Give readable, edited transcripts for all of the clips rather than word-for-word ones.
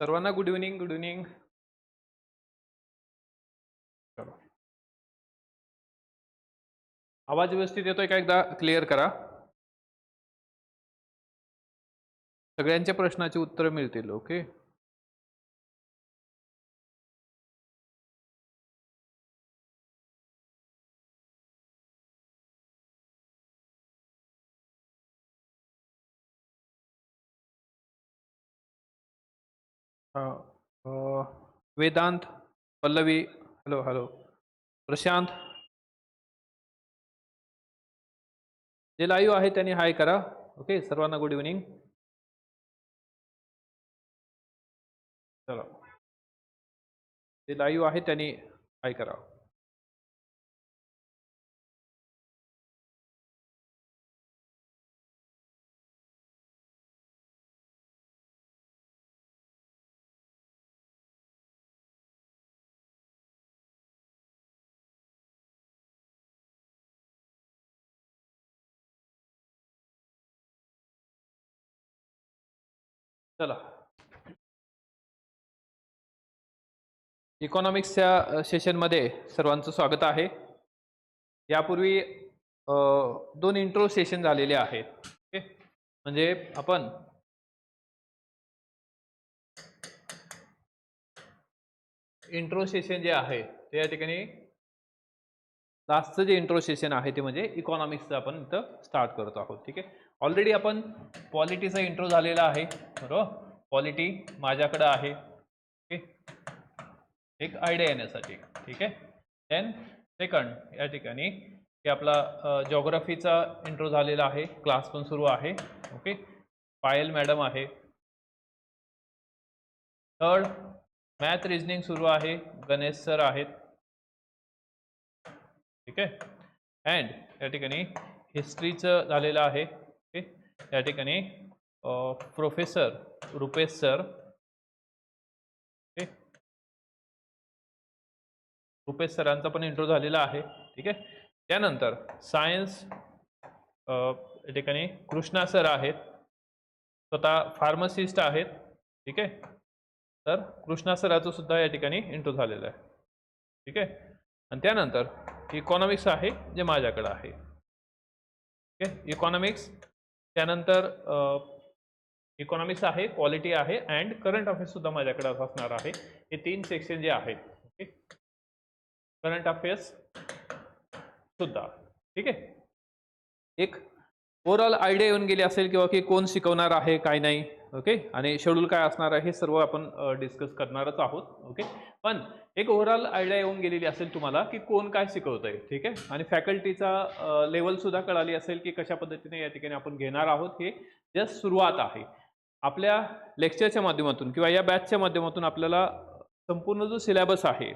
सर्वांना good evening. Good evening. चलो, आवाज व्यवस्थित येतोय का? एकदा क्लिअर करा. सगळ्यांच्या प्रश्नाची उत्तरं मिळतील. Okay. Vedant, Pallavi, hello hello, Prashant, जे लाईव्ह आहे त्यांनी हाय करा. ओके, सर्वांना गुड इव्हनिंग. चला, जे लाईव्ह आहे त्यांनी हाय करा. चला, इकॉनॉमिक्सच्या सेशनमध्ये सर्वांचं स्वागत आहे. यापूर्वी दोन इंट्रो सेशन झालेले आहेत. ओके, म्हणजे आपण इंट्रो सेशन जे आहे ते या ठिकाणी लास्टचं जे इंट्रो सेशन आहे ते म्हणजे इकॉनॉमिक्सचं आपण इथं स्टार्ट करत आहोत. ठीक आहे, ऑलरेडी आपण पॉलिटीचा इंट्रो झालेला आहे. बरोबर, पॉलिटी माझ्याकडे आहे. ओके, एक आयडिया येण्यासाठी. ठीक आहे. देन सेकंड या ठिकाणी हे आपला जॉग्राफीचा इंट्रो झालेला आहे. क्लास पण सुरू आहे. ओके, पायल मॅडम आहे. थर्ड मॅथ रिजनिंग सुरू आहे. गणेश सर आहेत. ठीक आहे. अँड या ठिकाणी हिस्ट्रीचं झालेलं आहे. ओके, या ठिकाणी professor Rupesh sir. Okay, Rupesh सरांचा पण इंट्रो झालेला आहे. ठीक आहे. त्यानंतर सायन्स या ठिकाणी कृष्णा सर आहेत. स्वतः फार्मसिस्ट आहेत. ठीक आहे, तर कृष्णा सराचं सुद्धा या ठिकाणी इंट्रो झालेलं आहे. ठीक आहे. आणि त्यानंतर इकॉनॉमिक्स आहे जे माझ्याकडे आहे. ठीक आहे, इकॉनॉमिक्स. त्यानंतर इकॉनॉमिक्स आहे, पॉलिटी आहे अँड करंट अफेअर्स सुद्धा माझ्याकडे असणार आहे. हे तीन सेक्शन जे आहेत. ओके, करंट अफेअर्स सुद्धा. ठीक आहे, एक ओव्हरऑल आयडिया येऊन गेली असेल किंवा की कोण शिकवणार आहे काय नाही. ओके, आणि शेड्यूल काय असणार आहे हे सर्व आपण डिस्कस करणारच आहोत. ओके, पण एक ओव्हरऑल आयडिया येऊन गेलेली असेल तुम्हाला की कोण काय शिकवतंय. ठीक आहे, आणि फॅकल्टीचा लेवल सुद्धा कळाली असेल की कशा पद्धतीने या ठिकाणी आपण घेणार आहोत. हे जस्ट सुरुवात आहे. आपल्या लेक्चरच्या माध्यमातून किंवा या बॅचच्या माध्यमातून आपल्याला संपूर्ण जो सिलेबस आहे,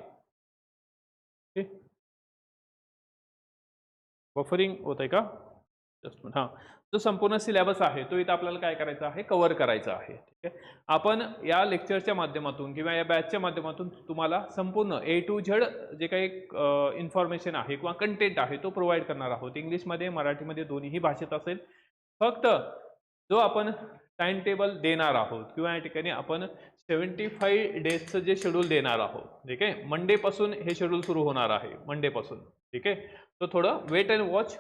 बफरिंग होत आहे का? जस्ट हां, जो संपूर्ण सिलेबस आहे तो इथं आपल्याला काय करायचा आहे, कव्हर करायचा आहे. ठीक आहे, आपण या लेक्चरच्या माध्यमातून किंवा या बॅचच्या माध्यमातून तुम्हाला संपूर्ण A to Z जे काही इन्फॉर्मेशन आहे किंवा कंटेंट आहे तो प्रोव्हाइड करणार आहोत. इंग्लिशमध्ये, मराठीमध्ये दोन्ही भाषेत असेल. फक्त जो आपण टाइम टेबल देणार आहोत किंवा या ठिकाणी आपण 75 डेजचं जे शेड्यूल देणार आहोत. ठीक आहे, मंडेपासून हे शेड्यूल सुरू होणार आहे. मंडेपासून. ठीक आहे, तो थोडं वेट अँड वॉच.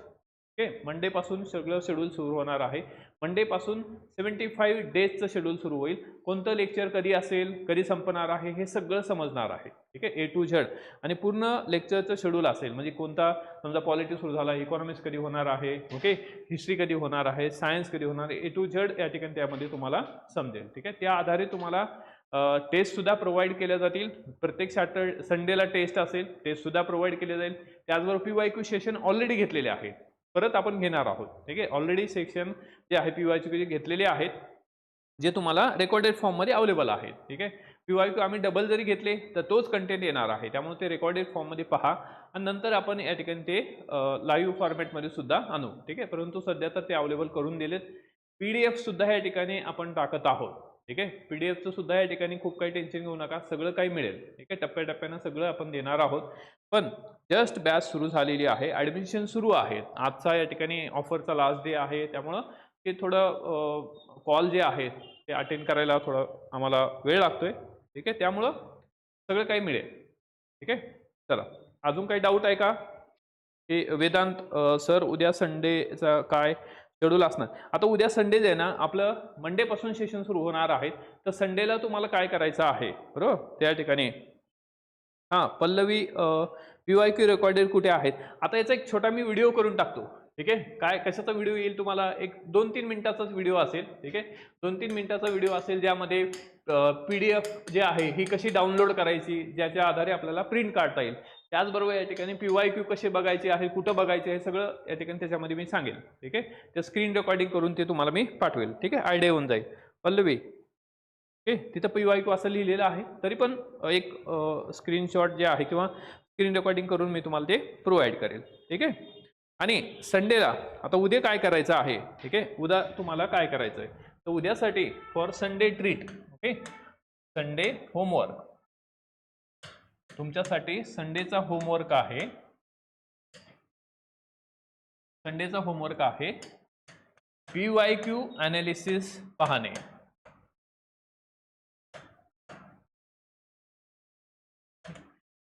ओके, मंडेपासून सगळं शेड्यूल सुरू होणार आहे. मंडेपासून 75 डेजचं शेड्यूल सुरू होईल. कोणतं लेक्चर कधी असेल, कधी संपणार आहे हे सगळं समजणार आहे. ठीक आहे, A to Z. आणि पूर्ण लेक्चरचं शेड्यूल असेल म्हणजे कोणता, समजा पॉलिटी सुरू झाला, इकॉनॉमिक्स कधी होणार आहे, ओके, हिस्ट्री कधी होणार आहे, सायन्स कधी होणार आहे, A to Z या ठिकाणी त्यामध्ये तुम्हाला समजेल. ठीक आहे, त्या आधारे तुम्हाला टेस्ट सुद्धा प्रोव्हाइड केल्या जातील. प्रत्येक संडेला टेस्ट असेल, टेस्ट सुद्धा प्रोव्हाइड केले जाईल. त्याचबरोबर PYQ सेशन ऑलरेडी घेतलेले आहेत, परत आपण घेणार आहोत. ठीक आहे, ऑलरेडी सेक्शन जे आहे PYQ घेतलेले आहेत जे तुम्हाला रेकॉर्डेड फॉर्ममध्ये अवेलेबल आहेत. ठीक आहे, PYQ आम्ही डबल जरी घेतले तर तोच कंटेंट येणार आहे. त्यामुळे ते रेकॉर्डेड फॉर्ममध्ये पहा आणि नंतर आपण या ठिकाणी ते लाईव्ह फॉर्मॅटमध्ये सुद्धा आणू. ठीक आहे, परंतु सध्या तर ते अवेलेबल करून दिलेत. PDF सुद्धा या ठिकाणी आपण टाकत आहोत. ठीक आहे, PDFचं सुद्धा या ठिकाणी खूप काही टेन्शन घेऊ नका, सगळं काही मिळेल. ठीक आहे, टप्प्याटप्प्यानं सगळं आपण देणार आहोत. पण जस्ट बॅच सुरू झालेली आहे, ॲडमिशन सुरू आहे. आजचा या ठिकाणी ऑफरचा लास्ट डे आहे, त्यामुळं ते थोडं कॉल जे आहेत ते अटेंड करायला थोडा आम्हाला वेळ लागतोय, ठीक आहे, त्यामुळं सगळं काही मिळेल, ठीक आहे. चला, अजून काही डाऊट आहे का की वेदांत सर उद्या संडेचा काय शेड्यूल असणार? आता उद्या संडे आहे ना, आपलं मंडे पासून सेशन सुरू होणार आहे, तर संडेला तुम्हाला काय करायचं आहे, बरोबर, त्या ठिकाणी हां पल्लवी PYQ रेकॉर्डेड कुठे आहेत? आता याचा एक छोटा मी व्हिडिओ करून टाकतो, ठीक आहे. काय कशाचा व्हिडिओ येईल तुम्हाला, एक 2-3 मिनिटाचाच व्हिडिओ असेल, ठीक आहे. 2-3 मिनिटाचा व्हिडिओ असेल ज्यामध्ये PDF जे आहे ही कशी डाउनलोड करायची, ज्याच्या आधारे आपल्याला प्रिंट काढता येईल. त्याचबरोबर या ठिकाणी PYQ कसे बघायचे आहे, कुठं बघायचे हे सगळं या ठिकाणी त्याच्यामध्ये मी सांगेल, ठीक आहे. ते स्क्रीन रेकॉर्डिंग करून ते तुम्हाला मी पाठवेल, ठीक आहे. आयडिया होऊन जाईल. पल्लवी ओके, तिथं PYQ असं लिहिलेलं आहे, तरी पण एक स्क्रीनशॉट जे आहे किंवा स्क्रीन रेकॉर्डिंग करून मी तुम्हाला ते प्रोव्हाइड करेल, ठीक आहे. आणि संडेला आता उद्या काय करायचं आहे, ठीक आहे. उद्या तुम्हाला काय करायचं आहे, तर उद्यासाठी for Sunday treat, okay, Sunday homework, तुमच्यासाठी संडेचा होमवर्क आहे, संडेचा होमवर्क आहे PYQ अनालिसिस पाहणे.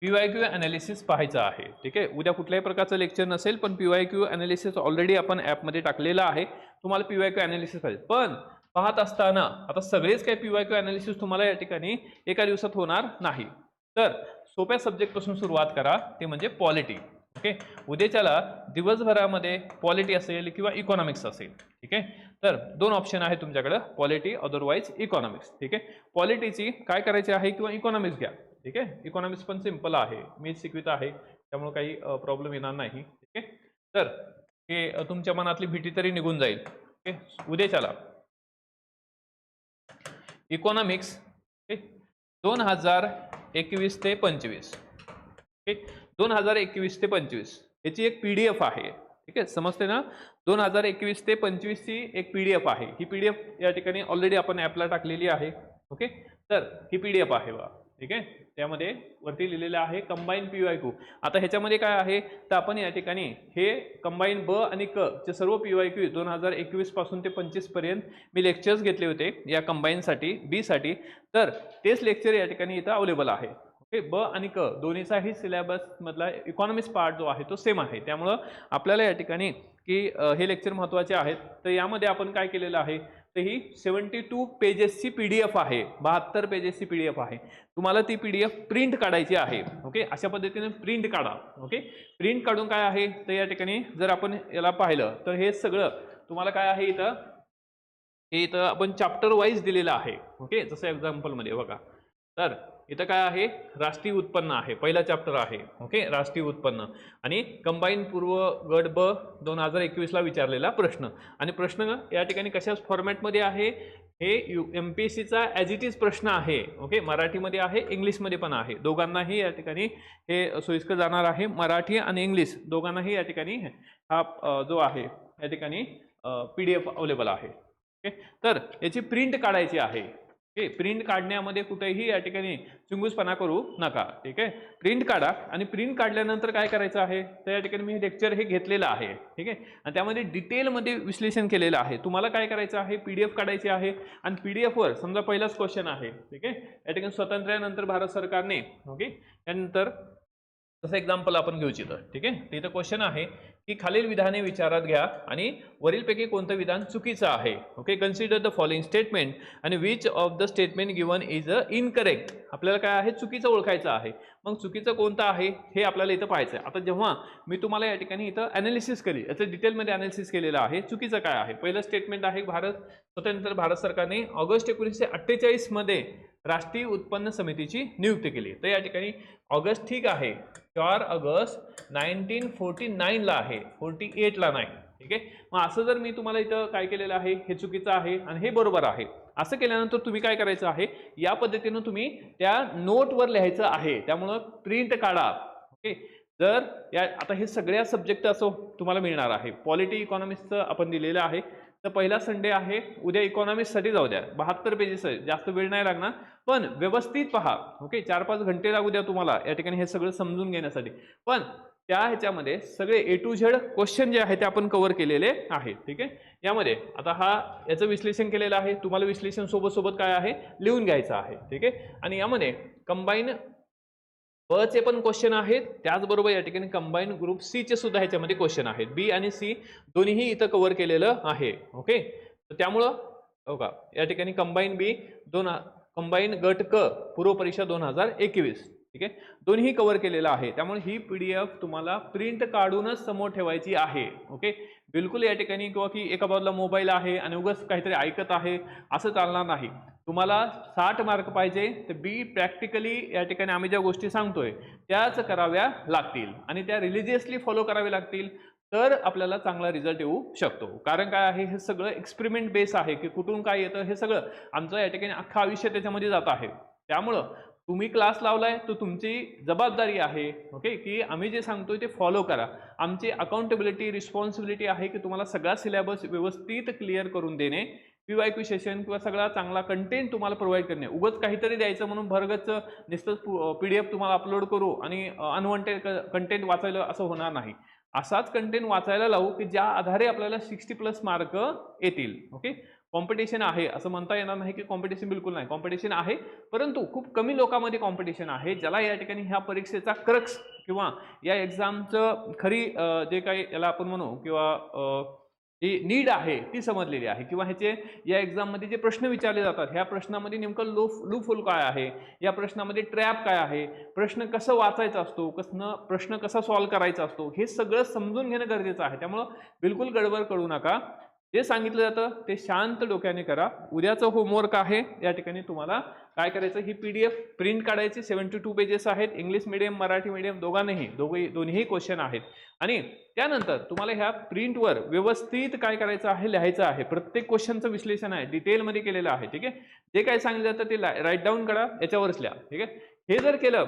PYQ अनालिसिस पाहायचं आहे, ठीक आहे. उद्या कुठल्याही प्रकारचं लेक्चर नसेल, पण PYQ अनालिसिस ऑलरेडी आपण ॲपमध्ये टाकलेलं आहे. तुम्हाला PYQ अनालिसिस पाहिजे, पण पाहत असताना आता सगळेच काही PYQ अनालिसिस तुम्हाला या ठिकाणी एका दिवसात होणार नाही. तर सोप्या सब्जेक्टपासून सुरुवात करा, ते म्हणजे पॉलिटी, ओके. उद्याच्याला दिवसभरामध्ये पॉलिटी असेल किंवा इकॉनॉमिक्स असेल, ठीक आहे. तर 2 ऑप्शन आहे तुमच्याकडे, पॉलिटी अदरवाईज इकॉनॉमिक्स, ठीक आहे. पॉलिटीची काय करायची आहे किंवा इकॉनॉमिक्स घ्या, ठीक आहे. इकॉनॉमिक्स पण सिंपल आहे, मी शिकवित आहे, त्यामुळे काही प्रॉब्लेम येणार नाही, ठीक आहे. तर हे तुमच्या मनातली भीती तरी निघून जाईल, ओके. उद्याच्याला इकॉनॉमिक्स 2021 ते 25, ओके, 2021 ते 25 याची एक PDF आहे, ठीक आहे. समजते ना, 2021 ते 25 ची एक PDF आहे. ही PDF या ठिकाणी ऑलरेडी आपण ॲपला टाकलेली आहे, ओके. तर ही PDF आहे बघा, ठीक आहे. त्यामध्ये वरती लिहिलेलं आहे कंबाईन PYQ. आता ह्याच्यामध्ये काय आहे, तर आपण या ठिकाणी हे कंबाईन ब आणि क चे सर्व PYQ 2021 पासून ते 25 पर्यंत मी लेक्चर्स घेतले होते या कंबाईनसाठी, बी साठी. तर तेच लेक्चर या ठिकाणी इथं अवेलेबल आहे, ओके. ब आणि क दोन्हीचाही सिलेबस मधला इकॉनॉमिक्स पार्ट जो आहे तो सेम आहे, त्यामुळं आपल्याला या ठिकाणी की हे लेक्चर महत्त्वाचे आहेत. तर यामध्ये आपण काय केलेलं आहे, तर ही 72 पेजेसची PDF आहे, 72 पेजेसची PDF आहे. तुम्हाला ती PDF प्रिंट काढायची आहे, ओके. अशा पद्धतीने प्रिंट काढा, ओके. प्रिंट काढून काय आहे, तर या ठिकाणी जर आपण याला पाहिलं तर हे सगळं तुम्हाला काय आहे इथं, हे इथं आपण चॅप्टर वाईज दिलेलं आहे, ओके. जसं एक्झाम्पलमध्ये बघा, तर इथं काय आहे, राष्ट्रीय उत्पन्न आहे, पहिला चॅप्टर आहे, ओके. राष्ट्रीय उत्पन्न आणि कंबाईन पूर्व गट ब 2021 ला विचारलेला प्रश्न. आणि प्रश्न या ठिकाणी कशा फॉर्मॅटमध्ये आहे, हे MPSCचा ॲज इट इज प्रश्न आहे, ओके. मराठीमध्ये आहे, इंग्लिशमध्ये पण आहे, दोघांनाही या ठिकाणी हे सोयीस्कर जाणार आहे. मराठी आणि इंग्लिश दोघांनाही या ठिकाणी हा जो आहे या ठिकाणी PDF अवेलेबल आहे, ओके. तर याची प्रिंट काढायची आहे, ओके. प्रिंट काढण्यामध्ये कुठेही या ठिकाणी चिंगूसपणा करू नका, ठीक आहे. प्रिंट काढा आणि प्रिंट काढल्यानंतर काय करायचं आहे, तर या ठिकाणी मी लेक्चर हे घेतलेलं आहे, ठीक आहे. आणि त्यामध्ये डिटेलमध्ये विश्लेषण केलेलं आहे. तुम्हाला काय करायचं आहे, PDF काढायची आहे आणि PDF वर समजा पहिलाच क्वेश्चन आहे, ठीक आहे. या ठिकाणी स्वातंत्र्यानंतर भारत सरकारने, ओके, त्यानंतर तसं एक्झाम्पल आपण घेऊ इच्छितो, ठीक आहे. तिथं क्वेश्चन आहे की खालील विधाने विचारात घ्या आणि वरीलपैकी कोणतं विधान चुकीचं आहे, okay. Consider the following statement आणि which of the statement given is incorrect. आपल्याला काय आहे, चुकीचं ओळखायचं आहे. मग चुकीचं कोणतं आहे हे आपल्याला इथं पाहायचं आहे. आता जेव्हा मी तुम्हाला या ठिकाणी इथं अनालिसिस केली, याचं डिटेलमध्ये अनालिसिस केलेलं आहे, चुकीचं काय आहे. पहिलं स्टेटमेंट आहे, स्वतंत्र भारत सरकारने ऑगस्ट 1948 मध्ये राष्ट्रीय उत्पन्न समितीची नियुक्ती केली. तर या ठिकाणी ऑगस्ट ठीक आहे, 4 ऑगस्ट 1949 ला आहे, 48 ला नाही, ठीक आहे. मग असं जर मी तुम्हाला इथं काय केलेलं आहे, हे चुकीचं आहे आणि हे बरोबर आहे, असं केल्यानंतर तुम्ही काय करायचं आहे, या पद्धतीनं तुम्ही त्या नोटवर लिहायचं आहे. त्यामुळं प्रिंट काढा, ओके. जर या आता हे सगळ्या सब्जेक्ट असं तुम्हाला मिळणार आहे. पॉलिटी इकॉनॉमिक्सचं आपण दिलेलं आहे. तर पहिला संडे आहे, उद्या इकॉनॉमिक्ससाठी जाऊ द्या, 72 पेजेस आहे, जास्त वेळ नाही लागणार, पण व्यवस्थित पहा, ओके. 4-5 घंटे लागू द्या तुम्हाला या ठिकाणी हे सगळं समजून घेण्यासाठी. पण त्या ह्याच्यामध्ये सगळे A to Z क्वेश्चन जे आहे ते आपण कव्हर केलेले आहेत. ठीक आहे, यामध्ये आता याचं विश्लेषण केलेलं आहे, तुम्हाला विश्लेषण सोबत सोबत काय आहे लिहून घ्यायचं आहे. ठीक आहे, आणि यामध्ये कंबाईन ब चे पण क्वेश्चन आहेत, त्याचबरोबर या ठिकाणी कंबाईन ग्रुप सी चे सुद्धा ह्याच्यामध्ये क्वेश्चन आहेत. बी आणि सी दोन्हीही इथं कव्हर केलेलं आहे. ओके, तर त्यामुळं बघा या ठिकाणी कंबाईन बी कंबाईन गट क पूर्व परीक्षा 2021, ठीक आहे, दोन्ही कव्हर केलेलं आहे. त्यामुळे ही PDF तुम्हाला प्रिंट काढूनच समोर ठेवायची आहे. ओके, बिलकुल या ठिकाणी किंवा की एका बाजूला मोबाईल आहे आणि उगाच काहीतरी ऐकत आहे असं चालणार नाही. तुम्हाला 60 मार्क पाहिजे तर बी प्रॅक्टिकली या ठिकाणी आम्ही ज्या गोष्टी सांगतोय त्याच कराव्या लागतील आणि त्या रिलिजियसली फॉलो कराव्या लागतील, तर आपल्याला चांगला रिझल्ट येऊ शकतो. कारण काय आहे, हे सगळं एक्सपेरिमेंट बेस आहे की कुठून काय येतं हे सगळं आमचं या ठिकाणी अख्खं आयुष्य त्याच्यामध्ये जात आहे. त्यामुळं तुम्ही क्लास लावलाय तर तुमची जबाबदारी आहे, ओके, की आम्ही जे सांगतोय ते फॉलो करा. आमची अकाउंटेबिलिटी रिस्पॉन्सिबिलिटी आहे की तुम्हाला सगळा सिलेबस व्यवस्थित क्लिअर करून देणे, PYQ सेशन किंवा सगळा चांगला कंटेंट तुम्हाला प्रोव्हाइड करणे. उगाच काहीतरी द्यायचं म्हणून भरगच नुसतं PDF तुम्हाला अपलोड करू आणि अनवॉन्टेड कंटेंट वाचायला असं होणार नाही. असाच कंटेंट वाचायला लावू की ज्या आधारे आपल्याला 60+ मार्क येतील. ओके, कॉम्पिटिशन आहे असं म्हणता येणार नाही की कॉम्पिटिशन बिलकुल नाही, कॉम्पिटिशन आहे, परंतु खूप कमी लोकांमध्ये कॉम्पिटिशन आहे ज्याला या ठिकाणी ह्या परीक्षेचा क्रक्स किंवा या एक्झामचं खरी जे काही याला आपण म्हणू किंवा जी नीड आहे ती समजलेली आहे, किंवा ह्याचे या एक्झाममध्ये जे प्रश्न विचारले जातात ह्या प्रश्नामध्ये नेमकं लूपहोल काय आहे, या प्रश्नामध्ये ट्रॅप काय आहे, प्रश्न कसं वाचायचा असतो, प्रश्न कसा सॉल्व्ह करायचा असतो, हे सगळं समजून घेणं गरजेचं आहे. त्यामुळं बिलकुल गडबड करू नका. जे सांगितलं जातं ते शांत डोक्याने करा. उद्याचं होमवर्क आहे, या ठिकाणी तुम्हाला काय करायचं, ही PDF प्रिंट काढायची. 72 पेजेस आहेत, इंग्लिश मीडियम मराठी मीडियम दोन्हीही क्वेश्चन आहेत. आणि त्यानंतर तुम्हाला ह्या प्रिंटवर व्यवस्थित काय करायचं आहे, लिहायचं आहे. प्रत्येक क्वेश्चनचं विश्लेषण आहे, डिटेलमध्ये केलेलं आहे. ठीक आहे, जे काय सांगितलं जातं ते राईट डाऊन करा, याच्यावरच लिहा. ठीक आहे, हे जर केलं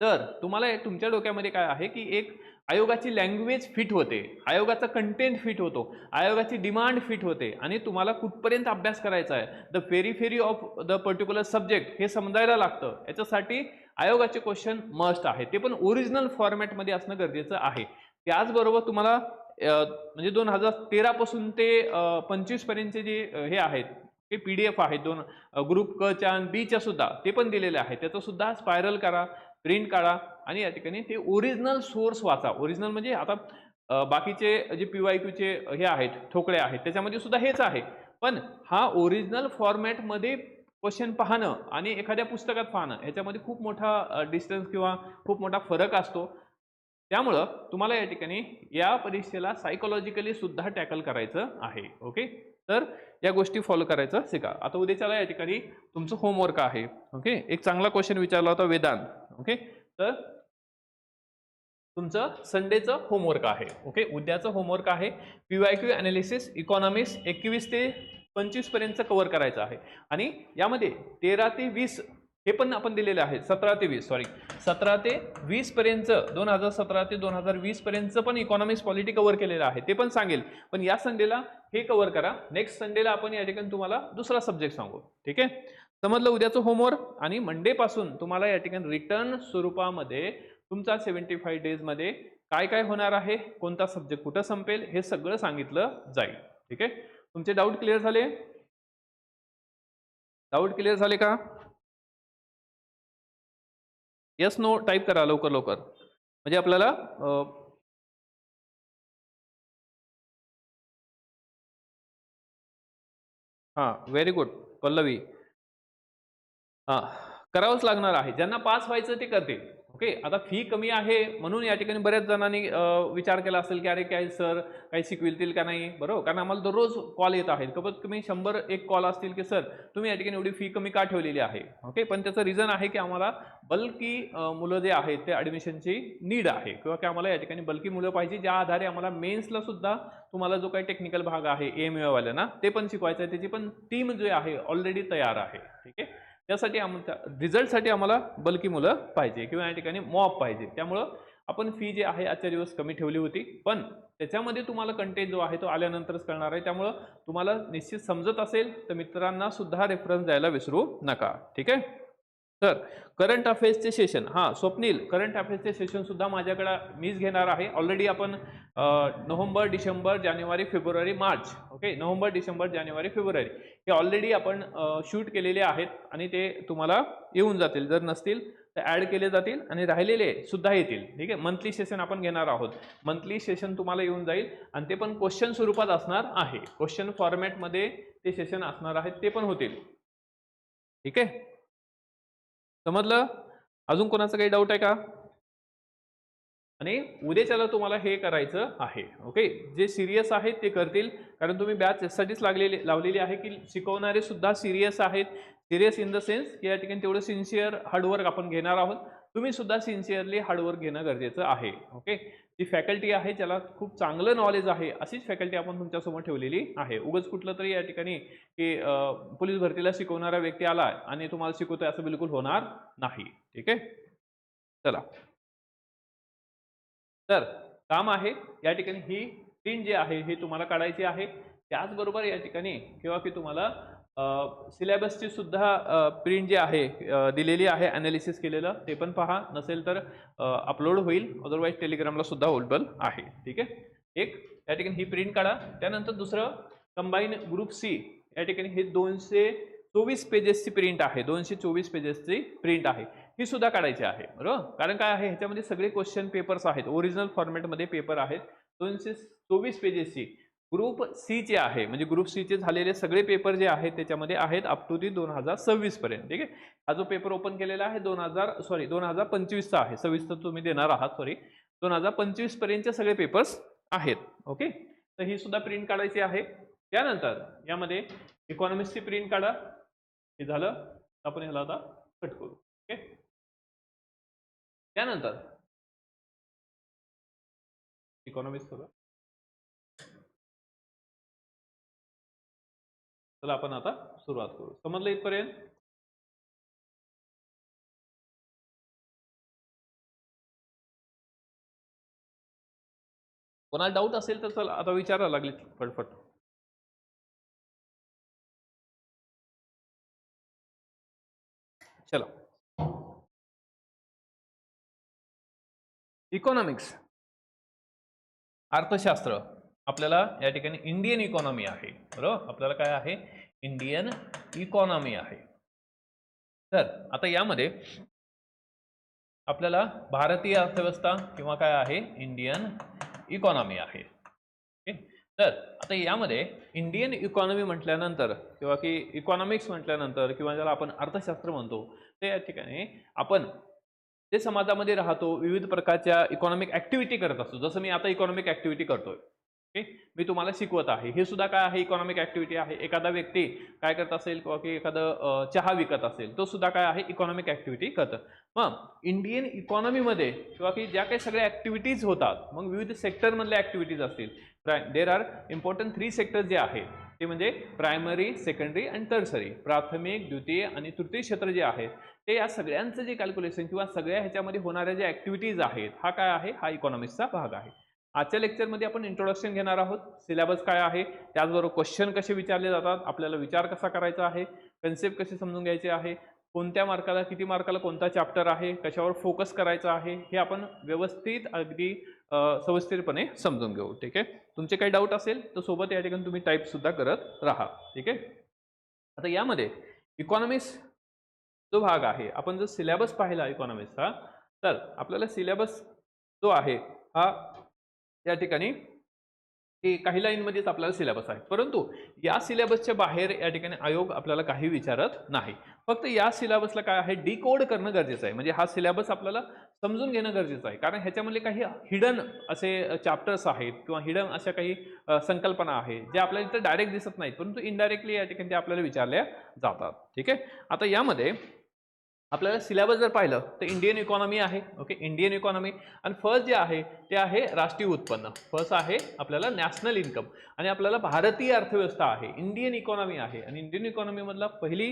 तर तुम्हाला तुमच्या डोक्यामध्ये काय आहे की एक आयोगाची लँग्वेज फिट होते, आयोगाचा कंटेंट फिट होतो, आयोगाची डिमांड फिट होते आणि तुम्हाला कुठपर्यंत अभ्यास करायचा आहे, the periphery of the particular subject हे समजायला लागतं. याच्यासाठी आयोगाचे क्वेश्चन मस्ट आहे, ते पण ओरिजिनल फॉर्मॅटमध्ये असणं गरजेचं आहे. त्याचबरोबर तुम्हाला म्हणजे 2013 पासून ते 25 पर्यंतचे जे हे आहेत हे PDF आहेत, दोन ग्रुप क च्या आणि बी च्या सुद्धा ते पण दिलेले आहे. त्याचं सुद्धा स्पायरल करा, प्रिंट काढा आणि या ठिकाणी ते ओरिजिनल सोर्स वाचा. ओरिजिनल म्हणजे आता बाकीचे जे PYQ चे हे आहेत ठोकळे आहेत त्याच्यामध्ये सुद्धा हेच आहे, पण हा ओरिजिनल फॉर्मॅटमध्ये क्वेश्चन पाहणं आणि एखाद्या पुस्तकात पाहणं ह्याच्यामध्ये खूप मोठा डिस्टन्स किंवा खूप मोठा फरक असतो. त्यामुळं तुम्हाला या ठिकाणी या परीक्षेला सायकोलॉजिकली सुद्धा टॅकल करायचं आहे. ओके, तर या गोष्टी फॉलो करायचं शिका. आता उद्याच्याला या ठिकाणी तुमचं होमवर्क आहे. ओके, एक चांगला क्वेश्चन विचारला होता वेदांत. ओके, तर तुमचं संडेचं होमवर्क आहे. ओके, उद्याचं होमवर्क आहे PYQ अनालिसिस इकॉनॉमिक्स 21 ते 25 पर्यंत कव्हर करायचं आहे आणि यामध्ये 13 ते 20 हे पण आपण दिलेले आहे. 17 ते 20 पर्यंत 2017 ते 2020 पर्यंत पण इकॉनॉमिक्स पॉलिटी कव्हर केलेलं आहे, ते पण सांगेल. पण या संडेला हे कव्हर करा, नेक्स्ट संडेला आपण या ठिकाणी तुम्हाला दुसरा सब्जेक्ट सांगू. ठीक आहे, समजलं उद्याचं होमवर्क. आणि मंडे पासून तुम्हाला या ठिकाणी रिटर्न स्वरूपामध्ये तुमचा 75 डेजमध्ये काय काय होणार आहे, कोणता सब्जेक्ट कुठं संपेल हे सगळं सांगितलं जाईल. ठीक आहे, तुमचे डाऊट क्लिअर झाले? डाऊट क्लिअर झाले का? येस नो टाईप करा लवकर लवकर, म्हणजे आपल्याला व्हेरी गुड पल्लवी. करावंच लागणार आहे. ज्यांना पास व्हायचं ते करतील. ओके, आता फी कमी आहे म्हणून या ठिकाणी बऱ्याच जणांनी विचार केला असेल की अरे काय सर काही शिकवितील का नाही, बरोबर, कारण आम्हाला दररोज कॉल येत आहेत, कमीत कमी 100 कॉल असतील की सर तुम्ही या ठिकाणी एवढी फी कमी का ठेवलेली आहे. ओके, पण त्याचं रिझन आहे की आम्हाला बल्की मुलं जे आहेत ते ॲडमिशनची नीड आहे, किंवा की आम्हाला या ठिकाणी बल्की मुलं पाहिजे, ज्या आधारे आम्हाला मेन्सला सुद्धा तुम्हाला जो काही टेक्निकल भाग आहे AMA वाल्यांना ते पण शिकवायचं आहे. त्याची पण टीम जी आहे ऑलरेडी तयार आहे. ठीक आहे, त्यासाठी आमच्या रिझल्टसाठी आम्हाला बल्की मुलं पाहिजे किंवा या ठिकाणी मॉब पाहिजे. त्यामुळं आपण फी जी आहे आजच्या दिवस कमी ठेवली होती, पण त्याच्यामध्ये तुम्हाला कंटेंट जो आहे तो आल्यानंतरच कळणार आहे. त्यामुळं तुम्हाला निश्चित समजत असेल तर मित्रांना सुद्धा रेफरन्स द्यायला विसरू नका. ठीक आहे. तर करंट अफेअर्सचे सेशन, हां स्वप्नील, करंट अफेअर्सचे सेशन सुद्धा माझ्याकडे मीच घेणार आहे. ऑलरेडी आपण नोव्हेंबर, डिसेंबर, जानेवारी, फेब्रुवारी, मार्च, ओके, नोव्हेंबर, डिसेंबर, जानेवारी, फेब्रुवारी हे ऑलरेडी आपण शूट केलेले आहेत आणि ते तुम्हाला येऊन जातील. जर नसतील तर ॲड केले जातील आणि राहिलेले सुद्धा येतील. ठीक आहे, मंथली सेशन आपण घेणार आहोत. मंथली सेशन तुम्हाला येऊन जाईल आणि ते पण क्वेश्चन स्वरूपात असणार आहे. क्वेश्चन फॉर्मॅटमध्ये ते सेशन असणार आहेत, ते पण होतील. ठीक आहे, समजलं? अजून कोणाचं काही डाऊट आहे का? आणि उद्याच्याला तुम्हाला हे करायचं आहे. ओके, जे सिरियस आहेत ते करतील, कारण तुम्ही बॅच यासाठीच लावलेली आहे की शिकवणारे सुद्धा सिरियस आहेत. सिरियस इन द सेन्स की या ठिकाणी तेवढं सिन्सिअर हार्डवर्क आपण घेणार आहोत. तुम्ही सुद्धा सिन्सिअरली हार्डवर्क घेणं गरजेचं आहे. ओके, जी फॅकल्टी आहे ज्याला खूप चांगलं नॉलेज आहे अशीच फॅकल्टी आपण तुमच्यासमोर ठेवलेली आहे. उगाच कुठलं तरी या ठिकाणी की पोलीस भरतीला शिकवणारा व्यक्ती आला आणि तुम्हाला शिकवतोय असं बिलकुल होणार नाही. ठीक आहे, चला. तर काम आहे या ठिकाणी ही प्रिंट जी आहे हे तुम्हाला काढायची आहे. त्याचबरोबर या ठिकाणी किंवा की तुम्हाला सिलेबसची सुद्धा प्रिंट जी आहे दिलेली आहे, ॲनालिसिस केलेलं, ते पण पहा. नसेल तर अपलोड होईल, अदरवाईज टेलिग्रामला सुद्धा अवेलेबल आहे. ठीक आहे, एक या ठिकाणी ही प्रिंट काढा. त्यानंतर दुसरं कंबाईन ग्रुप सी या ठिकाणी हे 224 पेजेसची प्रिंट आहे. 224 पेजेसची प्रिंट आहे, ही सुद्धा काढायची आहे. बरोबर, कारण काय आहे ह्याच्यामध्ये सगळे क्वेश्चन पेपर्स आहेत, ओरिजिनल फॉर्मॅटमध्ये पेपर आहेत. 224 पेजेसची ग्रुप सी चे आहे, म्हणजे ग्रुप सी चे झालेले सगळे पेपर जे आहेत त्याच्यामध्ये आहेत अप टू दी 2026 पर्यंत. ठीक आहे, हा जो पेपर ओपन केलेला आहे 2025 चा आहे. 26 तर तुम्ही देणार आहात, सॉरी 2025 पर्यंतचे सगळे पेपर्स आहेत. ओके, तर ही सुद्धा प्रिंट काढायची आहे. त्यानंतर यामध्ये इकॉनॉमिक्सची प्रिंट काढा. हे झालं, आपण ह्याला आता कट करू. ओके, त्यानंतर इकॉनॉमिक्स बघा. चला आपण आता सुरुवात करू. समजलं इथपर्यंत? कोणाला डाऊट असेल तर चला आता विचारायला लागले फटफट. चला, इकॉनॉमिक्स अर्थशास्त्र आपल्याला या ठिकाणी इंडियन इकॉनॉमी आहे. बरोबर, आपल्याला काय आहे, इंडियन इकॉनॉमी आहे. तर आता यामध्ये आपल्याला भारतीय अर्थव्यवस्था किंवा काय आहे, इंडियन इकॉनॉमी आहे. ओके, तर आता यामध्ये इंडियन इकॉनॉमी म्हटल्यानंतर किंवा की इकॉनॉमिक्स म्हटल्यानंतर किंवा ज्याला आपण अर्थशास्त्र म्हणतो, ते या ठिकाणी आपण जे समाजामध्ये राहतो, विविध प्रकारच्या इकॉनॉमिक ऍक्टिव्हिटी करत असतो. जसं मी आता इकॉनॉमिक ऍक्टिव्हिटी करतोय, ओके, मी तुम्हाला शिकवत आहे, हे सुद्धा काय आहे, इकॉनॉमिक ऍक्टिव्हिटी आहे. एखादा व्यक्ती काय करत असेल किंवा की एखादं चहा विकत असेल, तो सुद्धा काय आहे, इकॉनॉमिक ऍक्टिव्हिटी करतं. मग इंडियन इकॉनॉमीमध्ये किंवा की ज्या काही सगळ्या ऍक्टिव्हिटीज होतात, मग विविध सेक्टरमधल्या ऍक्टिव्हिटीज असतील. देर आर इम्पॉर्टंट 3 सेक्टर जे आहेत ते म्हणजे प्रायमरी, सेकंडरी आणि टर्सरी. प्राथमिक, द्वितीय आणि तृतीय क्षेत्र जे आहेत ते या सगळ्यांचं जे कॅल्क्युलेशन किंवा सगळ्या ह्याच्यामध्ये होणाऱ्या ज्या ऍक्टिव्हिटीज आहेत, हा काय आहे, हा इकॉनॉमिक्सचा भाग आहे. आजच्या लेक्चरमध्ये आपण इंट्रोडक्शन घेणार आहोत, सिलेबस काय आहे, त्याचबरोबर क्वेश्चन कसे विचारले जातात, आपल्याला विचार कसा करायचा आहे, कन्सेप्ट कसे समजून घ्यायचे आहे, कोणत्या मार्काला किती मार्काला कोणता चॅप्टर आहे, कशावर फोकस करायचा आहे, हे आपण व्यवस्थित अगदी सविस्तरपणे समजून घेऊ. ठीक आहे, तुमचे काही डाऊट असेल तर सोबत या ठिकाणी तुम्ही टाईप सुद्धा करत राहा. ठीक आहे, आता यामध्ये इकॉनॉमिक्स जो भाग आहे, आपण जर सिलेबस पाहिला इकॉनॉमिक्सचा, तर आपल्याला सिलेबस जो आहे हा या ठिकाणी काही लाईनमध्येच आपल्याला सिलेबस आहे. परंतु या सिलेबसच्या बाहेर या ठिकाणी आयोग आपल्याला काही विचारत नाही. फक्त या सिलेबसला काय आहे, डिकोड करणं गरजेचं आहे. म्हणजे हा सिलेबस आपल्याला समजून घेणं गरजेचं आहे, कारण ह्याच्यामध्ये काही हिडन असे चॅप्टर्स आहेत किंवा हिडन अशा काही संकल्पना आहेत ज्या आपल्याला इथं डायरेक्ट दिसत नाहीत, परंतु इनडायरेक्टली या ठिकाणी ते आपल्याला विचारल्या जातात. ठीक आहे, आता यामध्ये आपल्याला सिलेबस जर पाहिलं तर इंडियन इकॉनॉमी आहे. ओके, इंडियन इकॉनॉमी आणि फर्स्ट जे आहे ते आहे राष्ट्रीय उत्पन्न. फर्स्ट आहे आपल्याला नॅशनल इन्कम आणि आपल्याला भारतीय अर्थव्यवस्था आहे, इंडियन इकॉनॉमी आहे. आणि इंडियन इकॉनॉमी मधला पहिली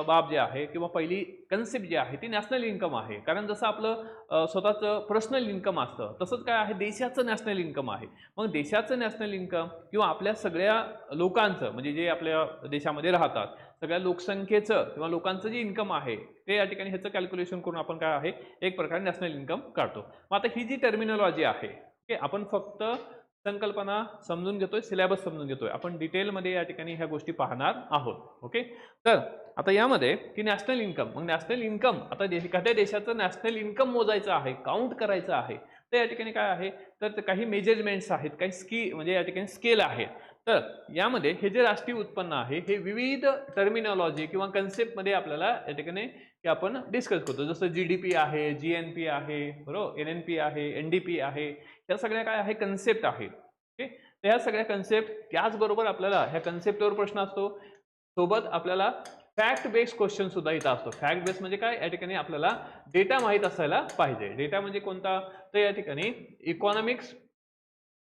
बाब जे आहे किंवा पहिली कन्सेप्ट जी आहे ती नॅशनल इन्कम आहे. कारण जसं आपलं स्वतःचं पर्सनल इन्कम असतं तसंच काय आहे, देशाचं नॅशनल इन्कम आहे. मग देशाचं नॅशनल इन्कम किंवा आपल्या सगळ्या लोकांचं, म्हणजे जे आपल्या देशामध्ये राहतात सगळ्या लोकसंख्येचं किंवा लोकांचं जे इन्कम आहे ते या ठिकाणी ह्याचं कॅल्क्युलेशन करून आपण काय आहे एक प्रकारे नॅशनल इन्कम काढतो. मग आता ही जी टर्मिनॉलॉजी आहे ओके, आपण फक्त संकल्पना समजून घेतोय, सिलेबस समजून घेतोय, आपण डिटेलमध्ये या ठिकाणी ह्या गोष्टी पाहणार आहोत. ओके, तर आता यामध्ये की नॅशनल इन्कम, मग नॅशनल इन्कम आता एखाद्या देशाचं नॅशनल इन्कम मोजायचं आहे, काउंट करायचं आहे, तर या ठिकाणी काय आहे तर काही मेजरमेंट्स आहेत, काही म्हणजे या ठिकाणी स्केल आहेत. तर यामध्ये हे जे राष्ट्रीय उत्पन्न आहे हे विविध टर्मिनॉलॉजी किंवा कन्सेप्टमध्ये आपल्याला या ठिकाणी की आपण डिस्कस करतो. जसं GDP आहे, GNP आहे, बरोबर, NNP आहे, NDP आहे, या सगळ्या काय आहे कन्सेप्ट आहेत. ओके, तर ह्या सगळ्या कन्सेप्ट, त्याचबरोबर आपल्याला ह्या कन्सेप्टवर प्रश्न असतो, सोबत आपल्याला फॅक्ट बेस्ड क्वेश्चन सुद्धा इथं असतो. फॅक्ट बेस्ड म्हणजे काय, या ठिकाणी आपल्याला डेटा माहीत असायला पाहिजे. डेटा म्हणजे कोणता, तर या ठिकाणी इकॉनॉमिक्स